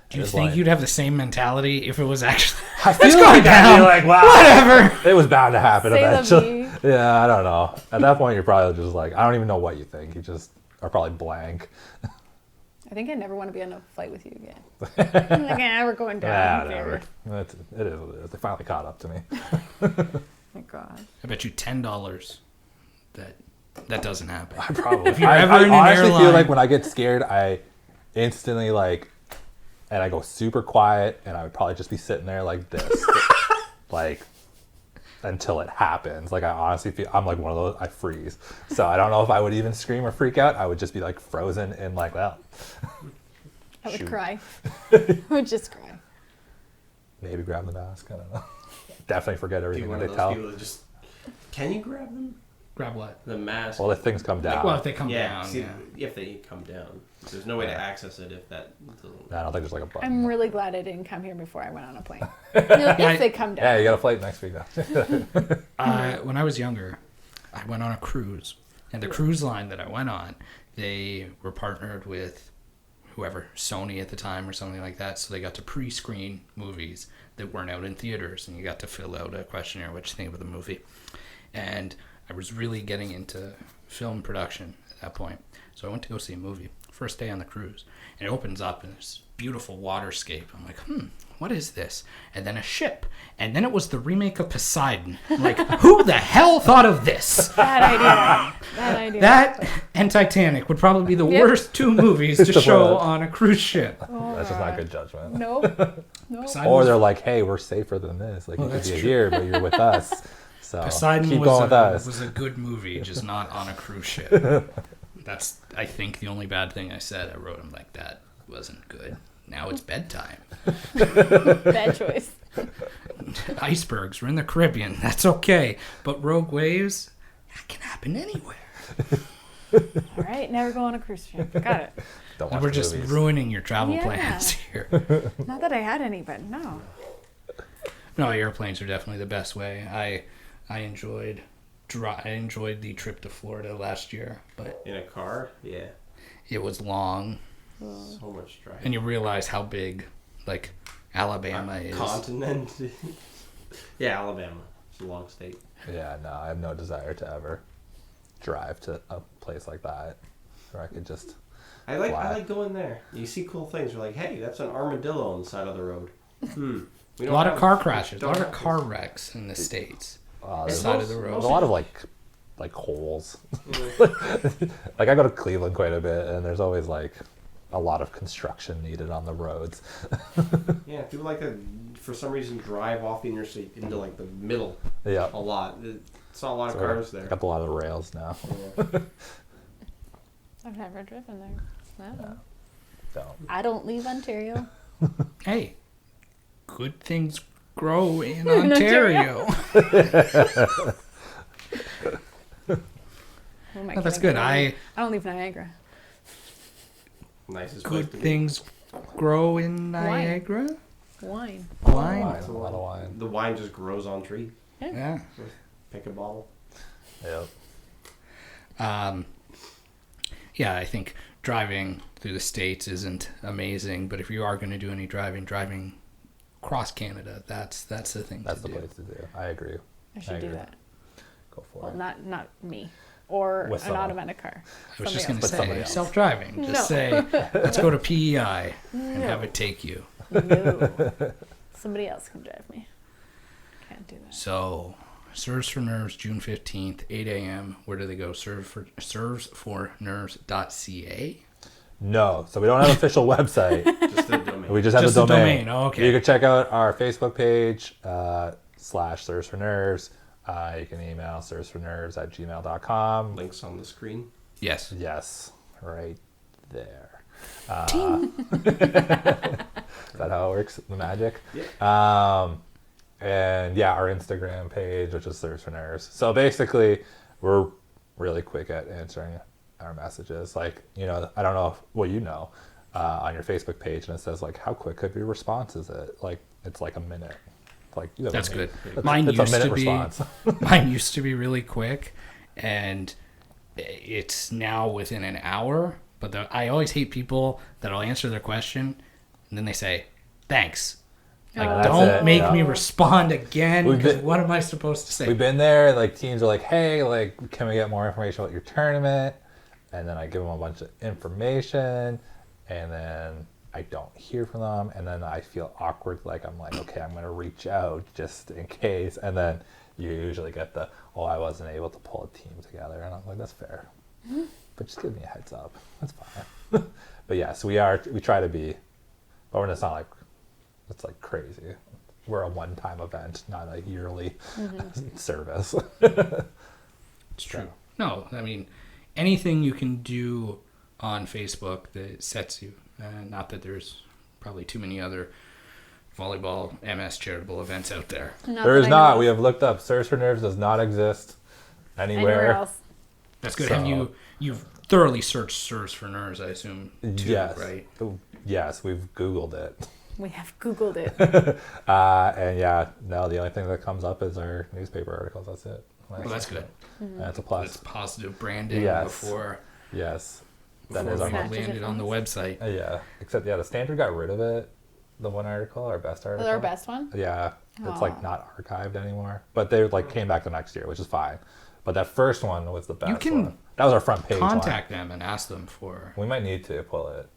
Do you think you'd have the same mentality if it was actually? I feel going like I'd down. be like, wow, Whatever. it was bound to happen Say la eventually. vie. Yeah, I don't know. At that point, you're probably just like, I don't even know what you think. You just are probably blank. I think I never want to be on a flight with you again. I'm like, we're going down. Whatever. It is what it is. They finally caught up to me. Oh my God. I bet you $10 that doesn't happen. I probably. If you're ever in an honestly feel airline- like when I get scared, I instantly like, and I go super quiet, and I would probably just be sitting there like this, like until it happens. Like I honestly feel I'm like one of those. I freeze. So I don't know if I would even scream or freak out. I would just be like frozen and like, well, I would shoot. cry. I would just cry. Maybe grab the mask. I don't know. Definitely forget Be everything one that of they those tell. people that just. Can you grab them? Grab what? The mask. Well, if things come down, Well, if they come yeah. down, See, yeah. if they come down, there's no way to Yeah. access it if that. Doesn't... I don't think there's like a button. I'm really glad I didn't come here before I went on a plane. If they come down. Yeah, you got a flight next week now. When I was younger, I went on a cruise, and the cruise line that I went on, they were partnered with whoever, Sony at the time or something like that, so they got to pre-screen movies that weren't out in theaters, and you got to fill out a questionnaire, what you think of the movie. And I was really getting into film production at that point, so I went to go see a movie. First day on the cruise, and it opens up and this beautiful waterscape. I'm like, what is this? And then a ship, and then it was the remake of Poseidon. I'm like, who the hell thought of this? Bad idea. Bad idea. That and Titanic would probably be the Yep. worst two movies to show on a cruise ship. Oh, That's just not God. good judgment. Nope. Nope. Poseidon Or was- they're like, hey, we're safer than this. Like, Well, you could that's be true. here, but you're with us. So Poseidon keep going with us. was a good movie, just not on a cruise ship. That's, I think, the only bad thing I said. I wrote him like that wasn't good. Now it's bedtime. Bad choice. Icebergs, we're in the Caribbean. That's okay. But rogue waves, that can happen anywhere. All right, never go on a cruise ship. Got it. Don't watch We're the just movies. ruining your travel Yeah. plans here. Not that I had any, but no. No, airplanes are definitely the best way. I enjoyed the trip to Florida last year, but In a car? Yeah. it was long, So much driving. and you realize how big, like, Alabama is. Continent. Yeah, Alabama. It's a long state. Yeah, no, I have no desire to ever drive to a place like that where I could just. I Fly. like going there. You see cool things. You're like, hey, that's an armadillo on the side of the road. We A don't lot of have- car crashes, a don't lot of have car wrecks in the States. There's, Side of the there's road. a lot of like holes. Like I go to Cleveland quite a bit, and there's always like a lot of construction needed on the roads. Yeah, people like to, for some reason, drive off the interstate into like the middle Yeah, a lot. It's not a lot of So cars there. got a lot of rails now. Yeah. I've never driven there. No. So I don't leave Ontario. Hey, good things grow in Ontario. Who am I No, that's kidding? good. I don't leave Niagara. Nicest place Good to be. things grow in Niagara. Wine. Wine. wine, a lot of wine. The wine just grows on tree. Yeah. Pick a bottle. Yep. Yeah, I think driving through the States isn't amazing, but if you are going to do any driving across Canada, that's the thing That's to the do. place to do. I agree. I should do agree. that. Go for Well, it. not me. Or With an someone. automatic car. I was just Somebody going to But somebody say, else. self-driving. Just No. say, let's go to PEI and have it take you. No. Somebody else can drive me. Can't do that. So, Serves for Nerves, June 15th, 8 a.m. Where do they go? servesfornerves.ca? No, so we don't have an official website. Just the domain. We just have Just the the domain. domain. Oh, okay. You can check out our Facebook page, /Serves for Nerves. You can email servesfornerves@gmail.com. Links on the screen. Yes. Yes, right there. Is that how it works? The magic? Yeah. And yeah, our Instagram page, which is Serves for Nerves. So basically, we're really quick at answering our messages. Like, I don't know on your Facebook page, and it says like, how quick of your response is it? Like, it's like a minute. Like you have That's a good. minute. Mine It's a used minute to be response. mine used to be really quick, and it's now within an hour. But I always hate people that'll answer their question and then they say thanks. Like, Oh. That's don't it, make yeah. me respond again. We've Because been- what am I supposed to say? We've been there. Like teams are like, hey, like, can we get more information about your tournament? And then I give them a bunch of information, and then I don't hear from them, and then I feel awkward. Like I'm like, okay, I'm gonna reach out just in case, and then you usually get the, oh, I wasn't able to pull a team together, and I'm like, that's fair, but just give me a heads up. That's fine. But yeah, so we try to be, but it's not like it's like crazy. We're a one-time event, not a yearly service. It's true. No, I mean, anything you can do on Facebook that sets you. Not that there's probably too many other volleyball MS charitable events out there. There is not. We have looked up. Serves for Nerves does not exist Anywhere anywhere. else. That's good. So- Have you've thoroughly searched Serves for Nerves, I assume, too, Yes. right? Yes, we've Googled it. We have Googled it. And yeah, no, the only thing that comes up is our newspaper articles. That's it. Well, that's good. That's a That's plus. positive branding Yes. before Yes. That before is we our Snatches landed it on the from website. Yeah. Except, yeah, the Standard got rid of it. The one article, our best article. Our best one? Yeah. It's like Aw. not archived anymore. But they like came back the next year, which is fine. But that first one was the best can one. That was our front page one. Contact them and ask them for. We might need to pull it.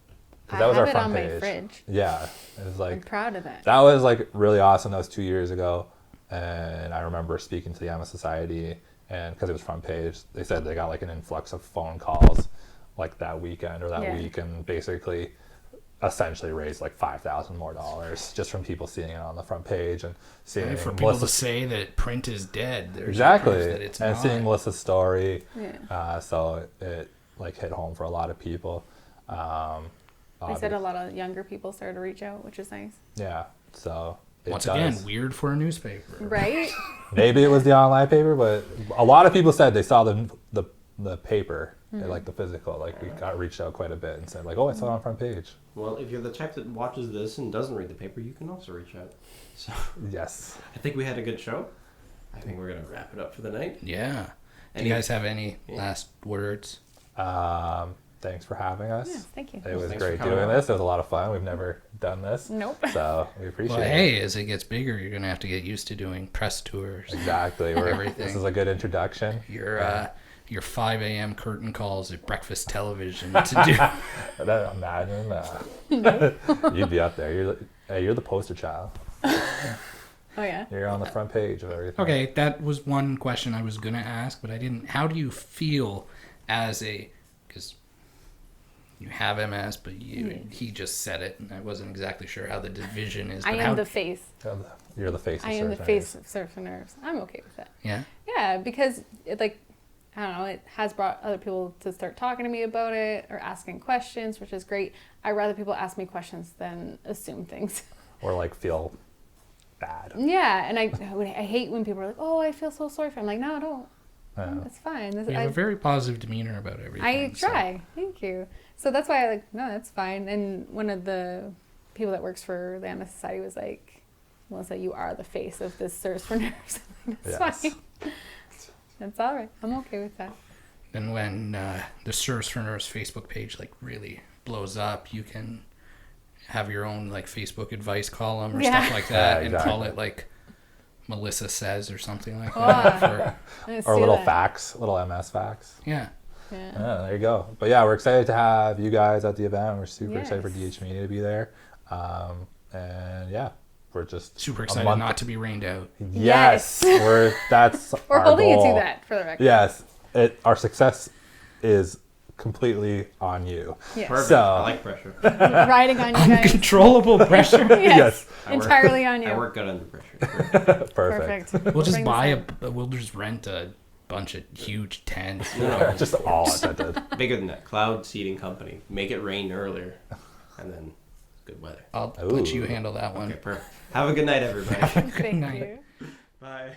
'Cause I that was have our it front on page. my fridge. Yeah. It was I'm like proud of that. that was like really awesome. That was 2 years ago, and I remember speaking to the MS Society, and because it was front page, they said they got like an influx of phone calls, like that weekend or that Yeah. week, and basically, essentially raised like $5,000 more just from people seeing it on the front page and seeing And for people to Melissa's, say that print is dead, there's exactly, proof that it's and not. seeing Melissa's story, Yeah. so it like hit home for a lot of people. They said a lot of younger people started to reach out, which is nice. Yeah, so. it Once does. again, weird for a newspaper. Right? Maybe it was the online paper, but a lot of people said they saw the paper, like the physical. Like we got reached out quite a bit and said like, oh, I saw it on front page. Well, if you're the type that watches this and doesn't read the paper, you can also reach out. So Yes. I think we had a good show. I think we're gonna wrap it up for the night. Yeah. Do Any- you guys have any last words? Thanks for having us. Yes, thank you. It was Thanks for great coming doing on. this. It was a lot of fun. We've never done this. Nope. So we appreciate Well, it. hey, as it gets bigger, you're gonna have to get used to doing press tours. Exactly. Everything. This is a good introduction. Your 5 a.m. curtain calls at breakfast television to do. Imagine that. You'd be up there. You're the poster child. Oh, yeah. You're on the front page of everything. Okay, that was one question I was gonna ask, but I didn't. How do you feel as because you have MS, but he just said it, and I wasn't exactly sure how the division is. I But am how, the face. You're the face of I am the Surf face Nerds. of Surf and Nerves. I'm okay with that. Yeah. Yeah, because it, like, I don't know, it has brought other people to start talking to me about it or asking questions, which is great. I'd rather people ask me questions than assume things. Or like feel bad. Yeah, and I hate when people are like, "Oh, I feel so sorry for." I'm like, "No, don't. Yeah. It's fine." This, You have a very positive demeanor about everything. I so- try. Thank you. So that's why I like, no, that's fine. And one of the people that works for the MS Society was like, Melissa, you are the face of this Serves for Nerves. I'm like, that's Yes. fine. That's all right. I'm okay with that. And when the Serves for Nerves Facebook page like really blows up, you can have your own like Facebook advice column or Yeah. stuff like that, Yeah, and call exactly. it like Melissa Says or something like Oh. that. For, Let's Or do little that. facts, little MS facts. yeah. Yeah. Yeah, there you go. But yeah, we're excited to have you guys at the event. We're super excited for Yes. DH Media to be there. And yeah, we're just Super a excited month- not to be rained out. Yes, that's We're our holding goal. you to that for the record. Yes, our success is completely on you. Yes. Perfect. So- I like pressure. Riding on you guys. Uncontrollable pressure. Yes. I work- Entirely on you. I work good under pressure. Perfect. We'll just Bring buy this we'll just rent a bunch of huge tents. Just all attended. Bigger than that. Cloud seeding company. Make it rain earlier, and then good weather. I'll let Ooh. you handle that one. Okay, perfect. Have a good night, everybody. Thank night. you. Bye.